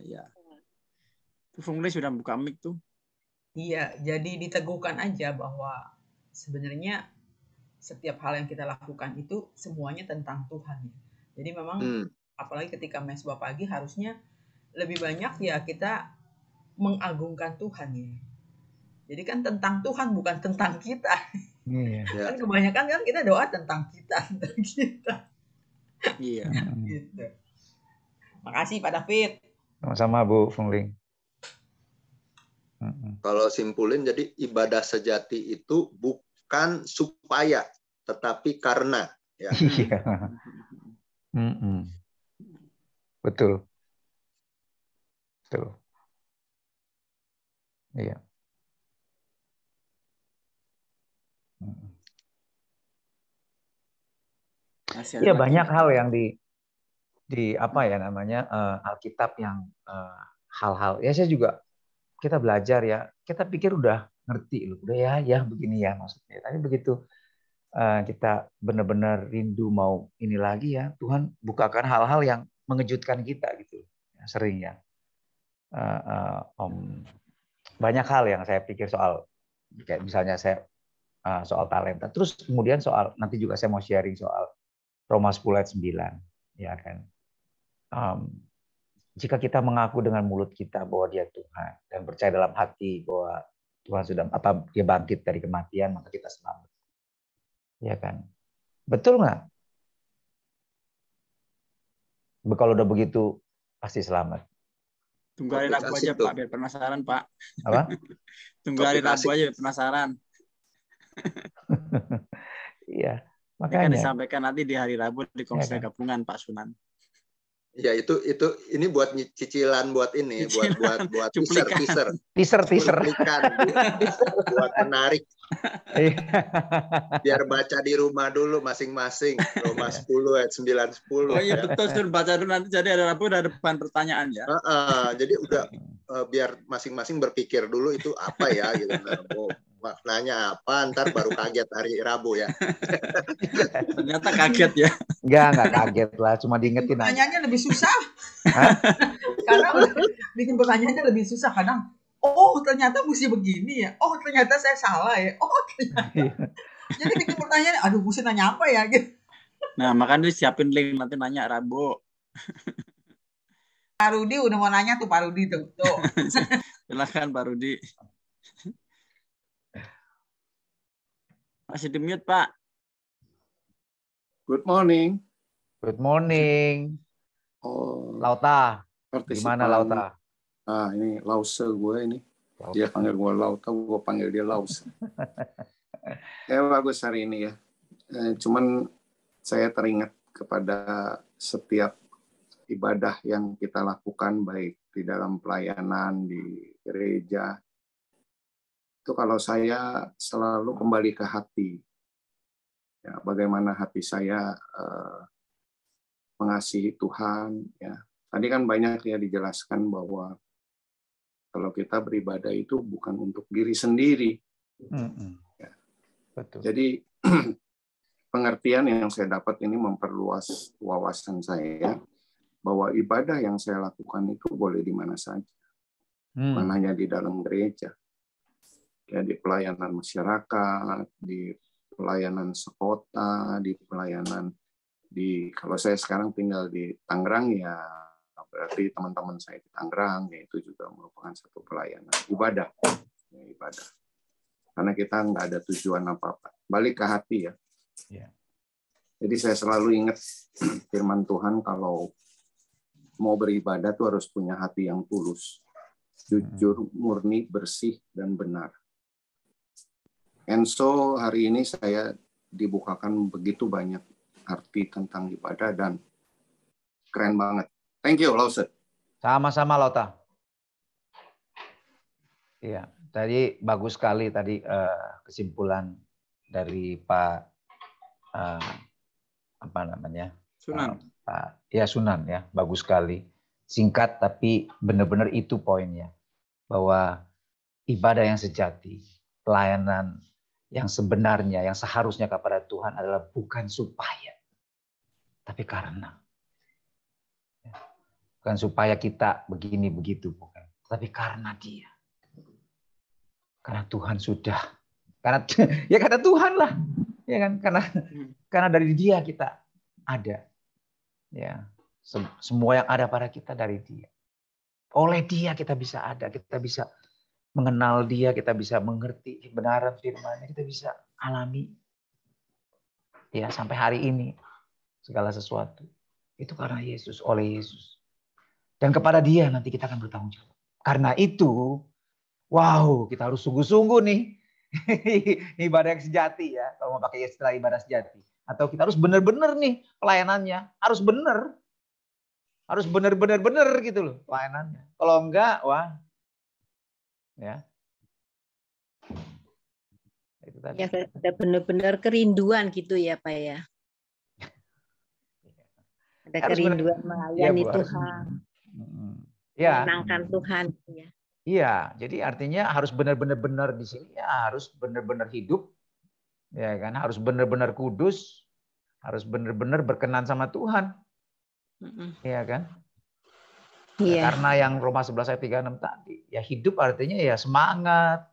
Iya. Fungli sudah buka mic tuh. Iya, jadi diteguhkan aja bahwa sebenarnya setiap hal yang kita lakukan itu semuanya tentang Tuhan. Jadi memang apalagi ketika mesbah pagi harusnya lebih banyak ya kita mengagungkan Tuhan ya. Jadi kan tentang Tuhan bukan tentang kita. Kan kebanyakan kan kita doa tentang kita. Iya. Gitu. Makasih Pak David. Sama-sama Bu Fungling. Kalau simpulin, jadi ibadah sejati itu bukan supaya, tetapi karena. Ya. Iya. Betul. Iya. Iya, banyak hal yang di apa ya namanya Alkitab yang hal-hal ya saya juga kita belajar ya, kita pikir udah ngerti loh, udah ya begini ya maksudnya. Tapi begitu kita benar-benar rindu mau ini lagi ya, Tuhan bukakan hal-hal yang mengejutkan kita gitu. Ya, sering ya. Banyak hal yang saya pikir soal kayak misalnya saya soal talenta. Terus kemudian soal nanti juga saya mau sharing soal Roma 10 ayat 9 ya kan. Jika kita mengaku dengan mulut kita bahwa Dia Tuhan dan percaya dalam hati bahwa Tuhan sudah Dia bangkit dari kematian, maka kita selamat. Ya kan? Betul nggak? Kalau udah begitu pasti selamat. Tunggu hari Rabu aja Pak, biar penasaran Pak. Apa? Tunggu hari Rabu aja biar penasaran. Iya, makanya. Ini kan disampaikan nanti di hari Rabu di Komsel Gabungan Pak Sunan. Ya itu ini buat cicilan buat ini buat teaser buat menarik. Biar baca di rumah dulu masing-masing Roma 10 ayat 9 10. Oh iya betul Sur, baca dulu nanti jadi ada Rabu ada depan pertanyaan ya. Jadi udah biar masing-masing berpikir dulu itu apa ya gitu. Maknanya apa, ntar baru kaget hari Rabu ya. Ternyata kaget ya. Enggak kaget lah, cuma diingetin aja. Pertanyaannya lebih susah. Karena bikin pertanyaannya lebih susah kadang. Oh, ternyata mesti begini ya. Oh, ternyata saya salah ya. Oh, ternyata. Jadi bikin pertanyaan, aduh, mesti nanya apa ya gitu. Nah, makanya siapin link nanti nanya Rabu. Pak Rudi udah mau nanya tuh Pak Rudi tuh. Silakan Pak Rudi. Masih di-mute, Pak. Good morning. Good morning. Oh, Lauta. Gimana Lauta? Ah, ini Lause gue ini. Lauta. Dia panggil gue Lauta, gue panggil dia Lause. Bagus hari ini ya. Cuman saya teringat kepada setiap ibadah yang kita lakukan, baik di dalam pelayanan, di gereja, itu kalau saya selalu kembali ke hati, ya, bagaimana hati saya mengasihi Tuhan. Ya, tadi kan banyak ya dijelaskan bahwa kalau kita beribadah itu bukan untuk diri sendiri. Ya. Betul. Jadi pengertian yang saya dapat ini memperluas wawasan saya. bahwa ibadah yang saya lakukan itu boleh di mana saja, bukan hanya di dalam gereja, ya di pelayanan masyarakat, di pelayanan sekota, di pelayanan kalau saya sekarang tinggal di Tangerang, ya berarti teman-teman saya di Tangerang, ya itu juga merupakan satu pelayanan ibadah, ya, ibadah. Karena kita nggak ada tujuan apa-apa, balik ke hati ya. Jadi saya selalu ingat firman Tuhan, kalau mau beribadah tuh harus punya hati yang tulus, jujur, murni, bersih, dan benar. And so hari ini saya dibukakan begitu banyak arti tentang ibadah dan keren banget. Thank you, Lauset. Sama-sama, Lota. Iya, tadi bagus sekali tadi kesimpulan dari Pak apa namanya? Sunan. Sunan ya, bagus sekali. Singkat tapi benar-benar itu poinnya. Bahwa ibadah yang sejati, pelayanan yang sebenarnya, yang seharusnya kepada Tuhan adalah bukan supaya, tapi karena. Bukan supaya kita begini begitu, bukan. Tapi karena Dia. Karena Tuhan sudah. Karena Tuhan lah. Ya kan? Karena dari Dia kita ada. Ya, semua yang ada pada kita dari Dia. Oleh Dia kita bisa ada, kita bisa mengenal Dia, kita bisa mengerti kebenaran firman-Nya, kita bisa alami. Ya, sampai hari ini segala sesuatu itu karena Yesus, oleh Yesus. Dan kepada Dia nanti kita akan bertanggung jawab. Karena itu, wow, kita harus sungguh-sungguh nih ibadah yang sejati ya, kalau mau pakai istilah ibadah sejati. Atau kita harus benar-benar nih pelayanannya, harus benar. Harus benar-benar gitu loh pelayanannya. Kalau enggak, wah. Ya. Itu tadi. Ya, ada benar-benar kerinduan gitu ya, Pak ya. Ada Harus kerinduan melayani Tuhan. Ya. Menyenangkan Tuhan ya. Iya, jadi artinya harus benar-benar di sini ya, harus benar-benar hidup. Ya kan, harus benar-benar kudus, harus benar-benar berkenan sama Tuhan. Iya kan? Iya. Ya, karena yang Roma 11 ayat 36 tadi, ya hidup artinya ya semangat,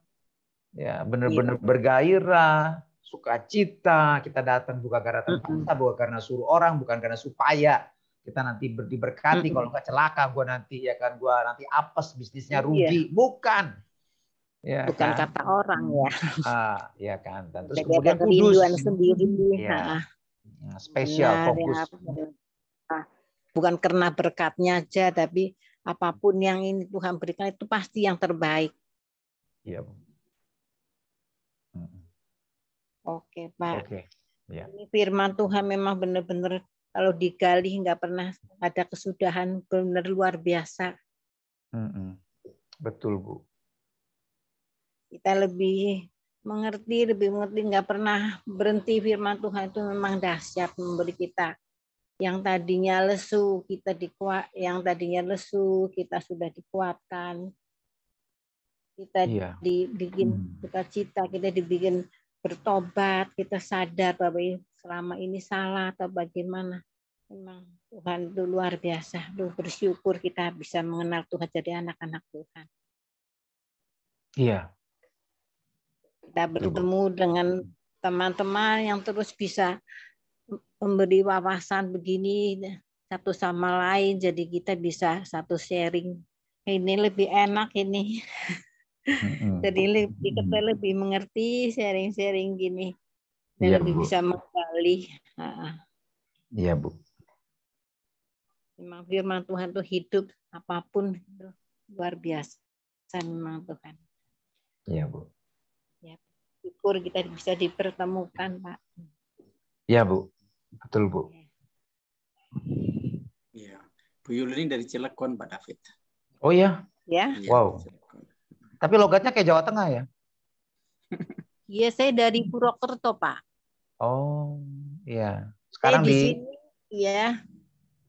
ya benar-benar bergairah, sukacita, kita datang bukan karena terpaksa, bukan karena suruh orang, bukan karena supaya kita nanti diberkati, kalau enggak celaka gue nanti, ya kan, gue nanti apes, bisnisnya rugi, bukan. Ya, bukan kan? Kata orang ya. Ya kan. Dan terus jadi kemudian kudus sendiri. Ya. Spesial, fokus. Ya, bukan karena berkatnya aja, tapi apapun yang ini Tuhan berikan itu pasti yang terbaik. Iya. Oke, Pak. Oke. Ya. Ini firman Tuhan memang benar-benar kalau digali nggak pernah ada kesudahan, benar luar biasa. Betul, Bu. Kita lebih mengerti, nggak pernah berhenti. Firman Tuhan itu memang dahsyat, memberi kita yang tadinya lesu, kita sudah dikuatkan. Kita dibikin sukacita, kita dibikin bertobat, kita sadar bahwa selama ini salah atau bagaimana. Memang Tuhan itu luar biasa. Bersyukur kita bisa mengenal Tuhan, jadi anak-anak Tuhan. Iya. Kita bertemu dengan teman-teman yang terus bisa memberi wawasan begini satu sama lain, jadi kita bisa satu sharing. Ini lebih enak ini. Jadi kita lebih mengerti sharing-sharing gini dan lebih bisa menggali. Iya, Bu. Memang firman Tuhan itu hidup, apapun itu luar biasa memang Tuhan. Iya, Bu. Ya, syukur kita bisa dipertemukan, Pak. Iya, Bu. Betul, Bu. Iya. Bu Yulini dari Cilegon, Pak David. Oh iya? Ya. Wow. Tapi logatnya kayak Jawa Tengah ya? Iya, saya dari Purwokerto, Pak. Oh, iya. Sekarang saya di sini, ya.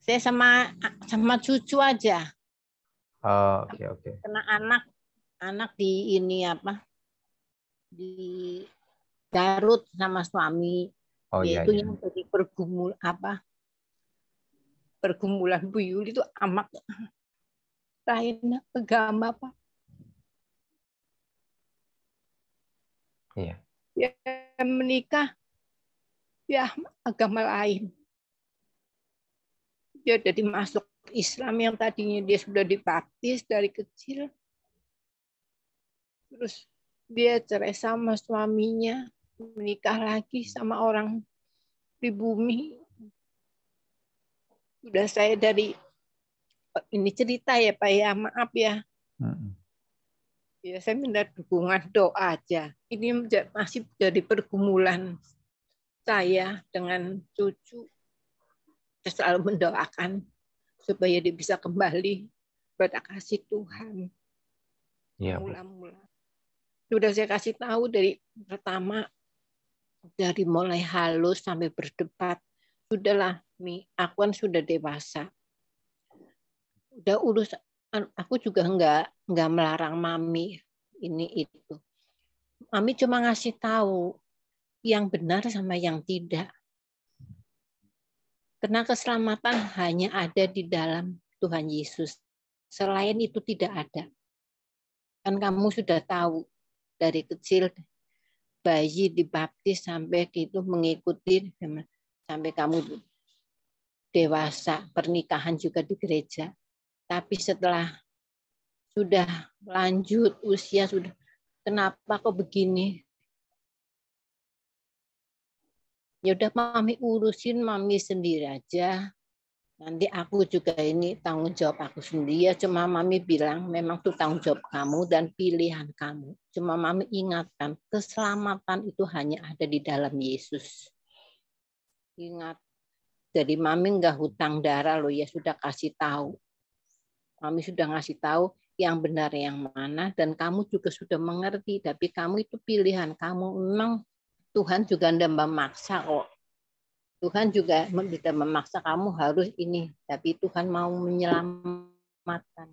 Saya sama cucu aja. Oh, oke. Karena anak di ini apa? Di Garut sama suami. Oh, yaitu yang jadi pergumulan Bu Yuli itu amat lain agama, Pak. Iya. Ya menikah ya agama lain. Dia jadi masuk Islam yang tadinya dia sudah dibaptis dari kecil. Terus dia cerai sama suaminya, menikah lagi sama orang di bumi. Udah saya dari ini cerita ya Pak ya, maaf ya. Ya saya minta dukungan doa aja. Ini masih jadi pergumulan saya dengan cucu. Saya selalu mendoakan supaya dia bisa kembali pada kasih Tuhan. Iya, Mula-mula. Sudah saya kasih tahu dari pertama, dari mulai halus sampai berdebat. Sudahlah, Mi, aku kan sudah dewasa. Udah urus, aku juga enggak melarang Mami ini itu. Mami cuma ngasih tahu yang benar sama yang tidak. Karena keselamatan hanya ada di dalam Tuhan Yesus. Selain itu tidak ada. Kan kamu sudah tahu dari kecil bayi dibaptis sampai itu mengikuti sampai kamu dewasa, pernikahan juga di gereja. Tapi setelah sudah lanjut usia sudah, kenapa kok begini? Ya udah Mami urusin Mami sendiri aja. Nanti aku juga ini tanggung jawab aku sendiri. Ya cuma Mami bilang memang itu tanggung jawab kamu dan pilihan kamu. Cuma Mami ingatkan keselamatan itu hanya ada di dalam Yesus. Ingat. Jadi Mami enggak hutang darah loh ya, sudah kasih tahu. Mami sudah ngasih tahu yang benar yang mana dan kamu juga sudah mengerti. Tapi kamu itu pilihan kamu. Memang Tuhan juga tidak memaksa kok. Tuhan juga tidak memaksa kamu harus ini. Tapi Tuhan mau menyelamatkan.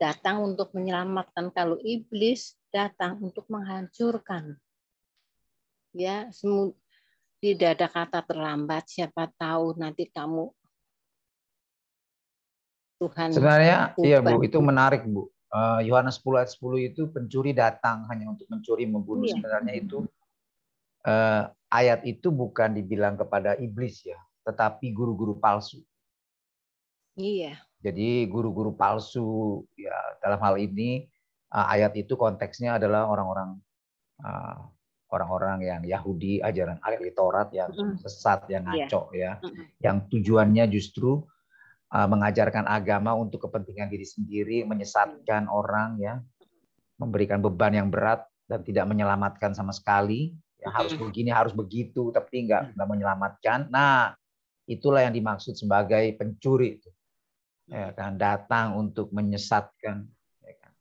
Datang untuk menyelamatkan. Kalau iblis datang untuk menghancurkan. Ya, tidak ada kata terlambat. Siapa tahu nanti kamu Tuhan. Sebenarnya iya Bu, itu menarik Bu. Yohanes 10 ayat 10 itu pencuri datang hanya untuk mencuri, membunuh. Iya. Sebenarnya itu ayat itu bukan dibilang kepada iblis ya, tetapi guru-guru palsu. Iya. Jadi guru-guru palsu ya dalam hal ini ayat itu konteksnya adalah orang-orang yang Yahudi, ajaran ahli Taurat yang sesat, yang ngaco ya, yang tujuannya justru mengajarkan agama untuk kepentingan diri sendiri, menyesatkan orang ya, memberikan beban yang berat dan tidak menyelamatkan sama sekali. Ya, harus begini, harus begitu, tapi nggak menyelamatkan. Nah, itulah yang dimaksud sebagai pencuri. Ya, kan, datang untuk menyesatkan, ya kan,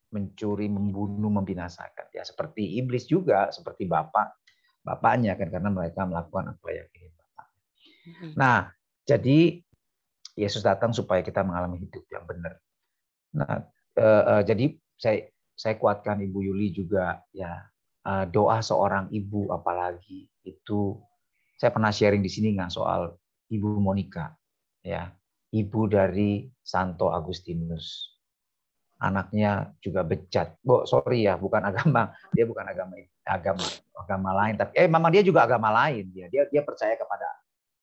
mencuri, membunuh, membinasakan. Ya, seperti iblis juga, seperti bapaknya kan, karena mereka melakukan apa yang ingin bapak. Nah, jadi Yesus datang supaya kita mengalami hidup yang benar. Nah, jadi saya kuatkan Ibu Yuli juga ya. Doa seorang ibu apalagi itu saya pernah sharing di sini nggak soal Ibu Monica ya, ibu dari Santo Agustinus, anaknya juga bejat. Sorry ya, bukan agama, dia bukan agama lain, tapi mama dia juga agama lain, dia percaya kepada,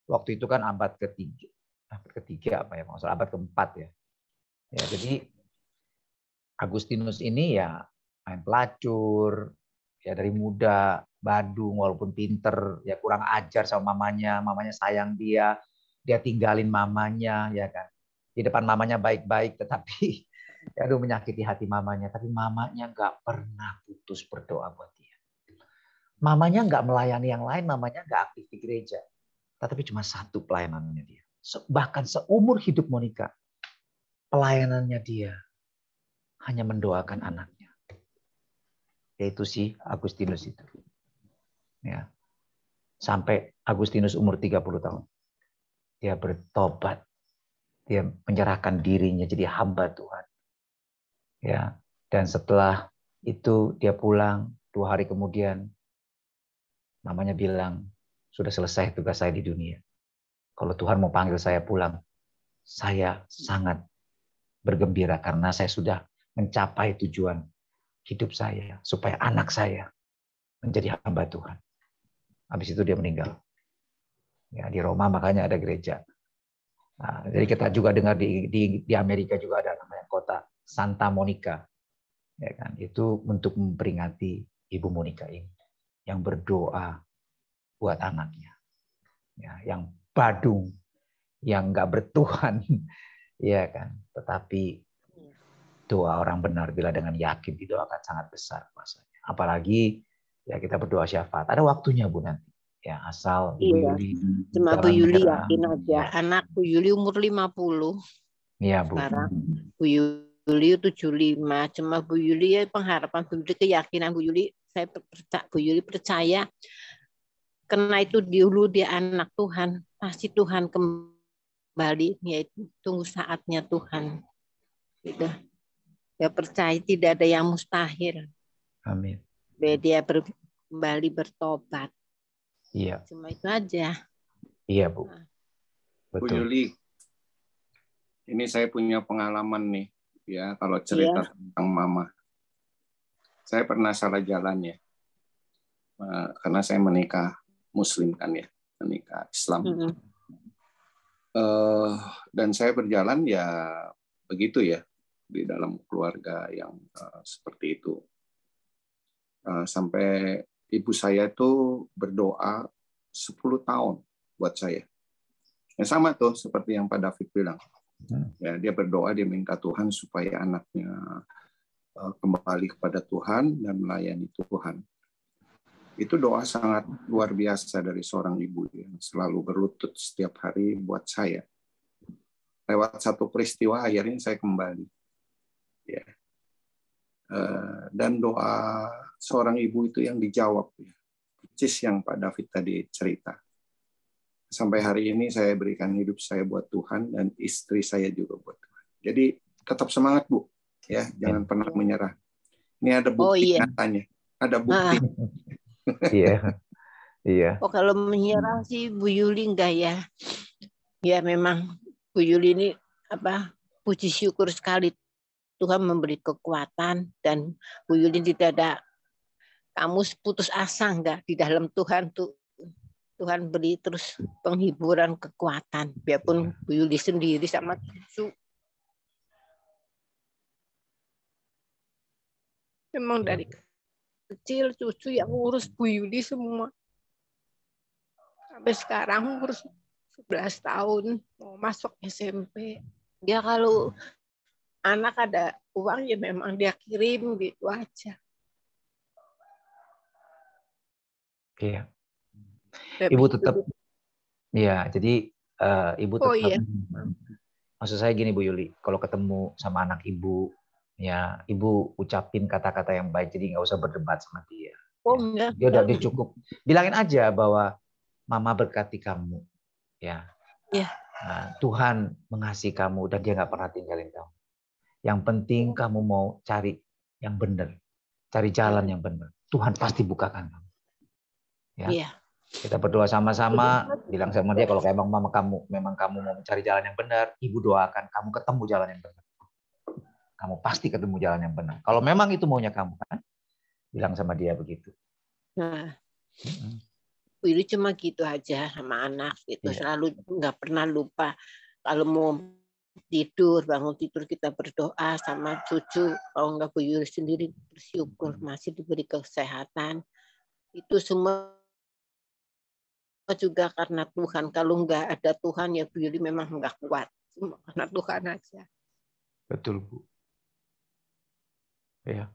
waktu itu kan abad ketiga apa ya, maksud abad keempat ya. Jadi Agustinus ini ya main pelacur. Ya dari muda, badung, walaupun pinter, ya kurang ajar sama mamanya sayang dia tinggalin mamanya, ya kan. Di depan mamanya baik-baik, tetapi ya aduh menyakiti hati mamanya. Tapi mamanya nggak pernah putus berdoa buat dia. Mamanya nggak melayani yang lain, mamanya nggak aktif di gereja. Tetapi cuma satu pelayanannya dia. Bahkan seumur hidup Monica, pelayanannya dia hanya mendoakan anaknya. Yaitu si Agustinus itu. Ya. Sampai Agustinus umur 30 tahun. Dia bertobat. Dia menyerahkan dirinya jadi hamba Tuhan. Ya. Dan setelah itu dia pulang, 2 hari kemudian mamanya bilang, sudah selesai tugas saya di dunia. Kalau Tuhan mau panggil saya pulang, saya sangat bergembira karena saya sudah mencapai tujuan hidup saya, supaya anak saya menjadi hamba Tuhan. Habis itu dia meninggal. Ya, di Roma makanya ada gereja. Nah, jadi kita juga dengar di Amerika juga ada namanya kota Santa Monica. Ya kan? Itu untuk memperingati Ibu Monica ini yang berdoa buat anaknya. Ya, yang badung, yang nggak bertuhan, ya kan. Tetapi doa orang benar bila dengan yakin itu akan sangat besar kuasanya. Apalagi ya kita berdoa syafaat. Ada waktunya Bu nanti. Ya asal Bu Yuli. Cuma Bu Yuli yakin aja. Ya. Anak Bu Yuli umur 50. Iya Bu. Sekarang Bu Yuli 75. Cuma Bu Yuli ya pengharapan Bu Yuli, keyakinan Bu Yuli. Bu Yuli percaya karena itu dulu dia anak Tuhan. Pasti Tuhan kembali. Yaitu tunggu saatnya Tuhan. Gitu. Dia percaya tidak ada yang mustahil. Amin. Dia kembali bertobat. Iya. Cuma itu aja. Iya Bu. Bu Yuli, ini saya punya pengalaman nih, ya kalau cerita tentang Mama. Saya pernah salah jalan ya, karena saya menikah Muslim kan ya, menikah Islam. Dan saya berjalan ya begitu ya di dalam keluarga yang seperti itu. Sampai ibu saya itu berdoa 10 tahun buat saya. Ya sama tuh seperti yang Pak David bilang. Ya, dia berdoa, dia minta Tuhan supaya anaknya kembali kepada Tuhan dan melayani Tuhan. Itu doa sangat luar biasa dari seorang ibu yang selalu berlutut setiap hari buat saya. Lewat satu peristiwa akhirnya saya kembali. Ya. Dan doa seorang ibu itu yang dijawab, ya. Percis yang Pak David tadi cerita. Sampai hari ini saya berikan hidup saya buat Tuhan dan istri saya juga buat Tuhan. Jadi tetap semangat Bu, ya, jangan pernah menyerah. Ini ada bukti nyatanya, ada bukti. Iya, iya. Oh kalau menyerah sih Bu Yuli enggak ya? Ya memang Bu Yuli ini puji syukur sekali. Tuhan memberi kekuatan dan Bu Yuli tidak ada kamu putus asa enggak di dalam Tuhan tuh. Tuhan beri terus penghiburan, kekuatan. Biarpun Bu Yuli sendiri sama cucu. Memang dari kecil cucu yang ngurus Bu Yuli semua. Sampai sekarang umur 11 tahun mau masuk SMP. Dia kalau anak ada uang ya memang dia kirim gitu aja. Iya. Ibu tetap, ya jadi ibu tetap. Maksud saya gini Bu Yuli, kalau ketemu sama anak ibu, ya ibu ucapin kata-kata yang baik, jadi nggak usah berdebat sama dia. Oh enggak. Dia udah cukup. Bilangin aja bahwa Mama berkati kamu, ya. Nah, Tuhan mengasihi kamu dan Dia nggak pernah tinggalin kamu. Yang penting kamu mau cari yang benar, cari jalan yang benar. Tuhan pasti bukakan kamu. Ya. Kita berdoa sama-sama, bilang sama dia kalau memang kamu mau mencari jalan yang benar, ibu doakan kamu ketemu jalan yang benar. Kamu pasti ketemu jalan yang benar. Kalau memang itu maunya kamu kan, bilang sama dia begitu. Nah, ini cuma gitu aja sama anak gitu, selalu nggak pernah lupa kalau mau tidur, bangun tidur kita berdoa sama cucu. Kalau nggak Bu Yuli sendiri bersyukur masih diberi kesehatan. Itu semua juga karena Tuhan. Kalau nggak ada Tuhan ya Bu Yuli memang nggak kuat. Cuma karena Tuhan aja. Betul Bu. Ya.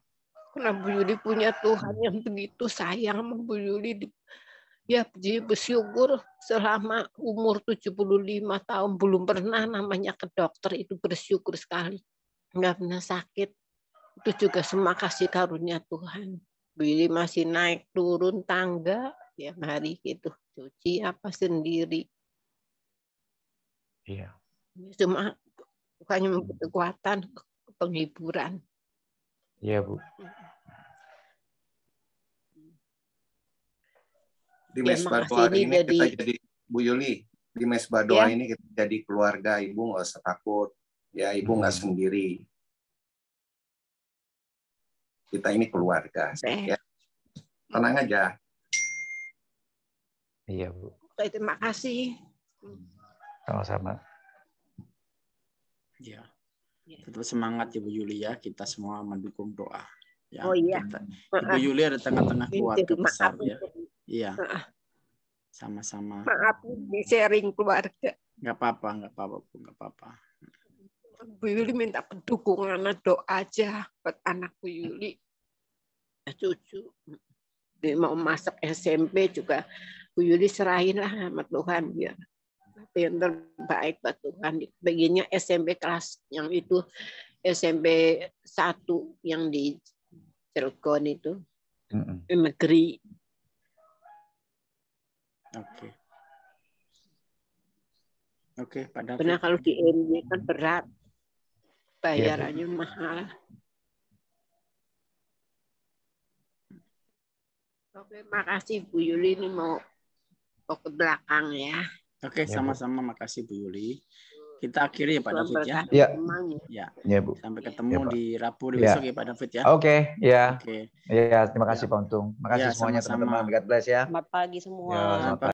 Karena Bu Yuli punya Tuhan yang begitu sayang sama Bu Yuli. Ya bersyukur selama umur 75 tahun belum pernah namanya ke dokter, itu bersyukur sekali. Nggak pernah sakit. Itu juga semua kasih karunia Tuhan. Bu Yuli masih naik turun tangga tiap hari gitu. Cuci apa sendiri. Iya. Cuma bukannya memberi kekuatan, penghiburan. Iya Bu. Di mes baru hari ini kita jadi Bu Yuli, di mesbah doa ini kita jadi keluarga. Ibu nggak usah takut. Ya, Ibu nggak sendiri. Kita ini keluarga. Ya. Tenang aja. Iya, Bu. Terima kasih. Sama-sama. Ya. Tetap semangat Ibu Yuli ya. Kita semua mendukung doa. Ya, oh iya. Ibu Yuli ada tengah-tengah keluarga besar ya. Iya. Sama-sama. Maaf di sharing keluarga. Nggak apa-apa, Bu. Nggak apa-apa. Bu Yuli minta dukungan doa aja buat anak Bu Yuli. Cucu. Dia mau masuk SMP juga Bu Yuli serahin lah sama Tuhan biar yang terbaik buat Tuhan. Bagiannya SMP kelas yang itu SMP 1 yang di Cilegon itu negeri. Oke, Pak David. Karena kalau di MY kan berat, bayarannya mahal. Oke, makasih Bu Yuli, ini mau ke belakang ya. Oke, sama-sama, makasih Bu Yuli. Kita akhiri ya Pak David ya. Iya. Ya, Bu. Sampai ketemu di Rabu besok ya Pak David ya. Oke, ya. Iya, terima kasih Pak Untung. Makasih semuanya teman-teman. God bless ya. Selamat pagi semua. Ya, selamat pagi.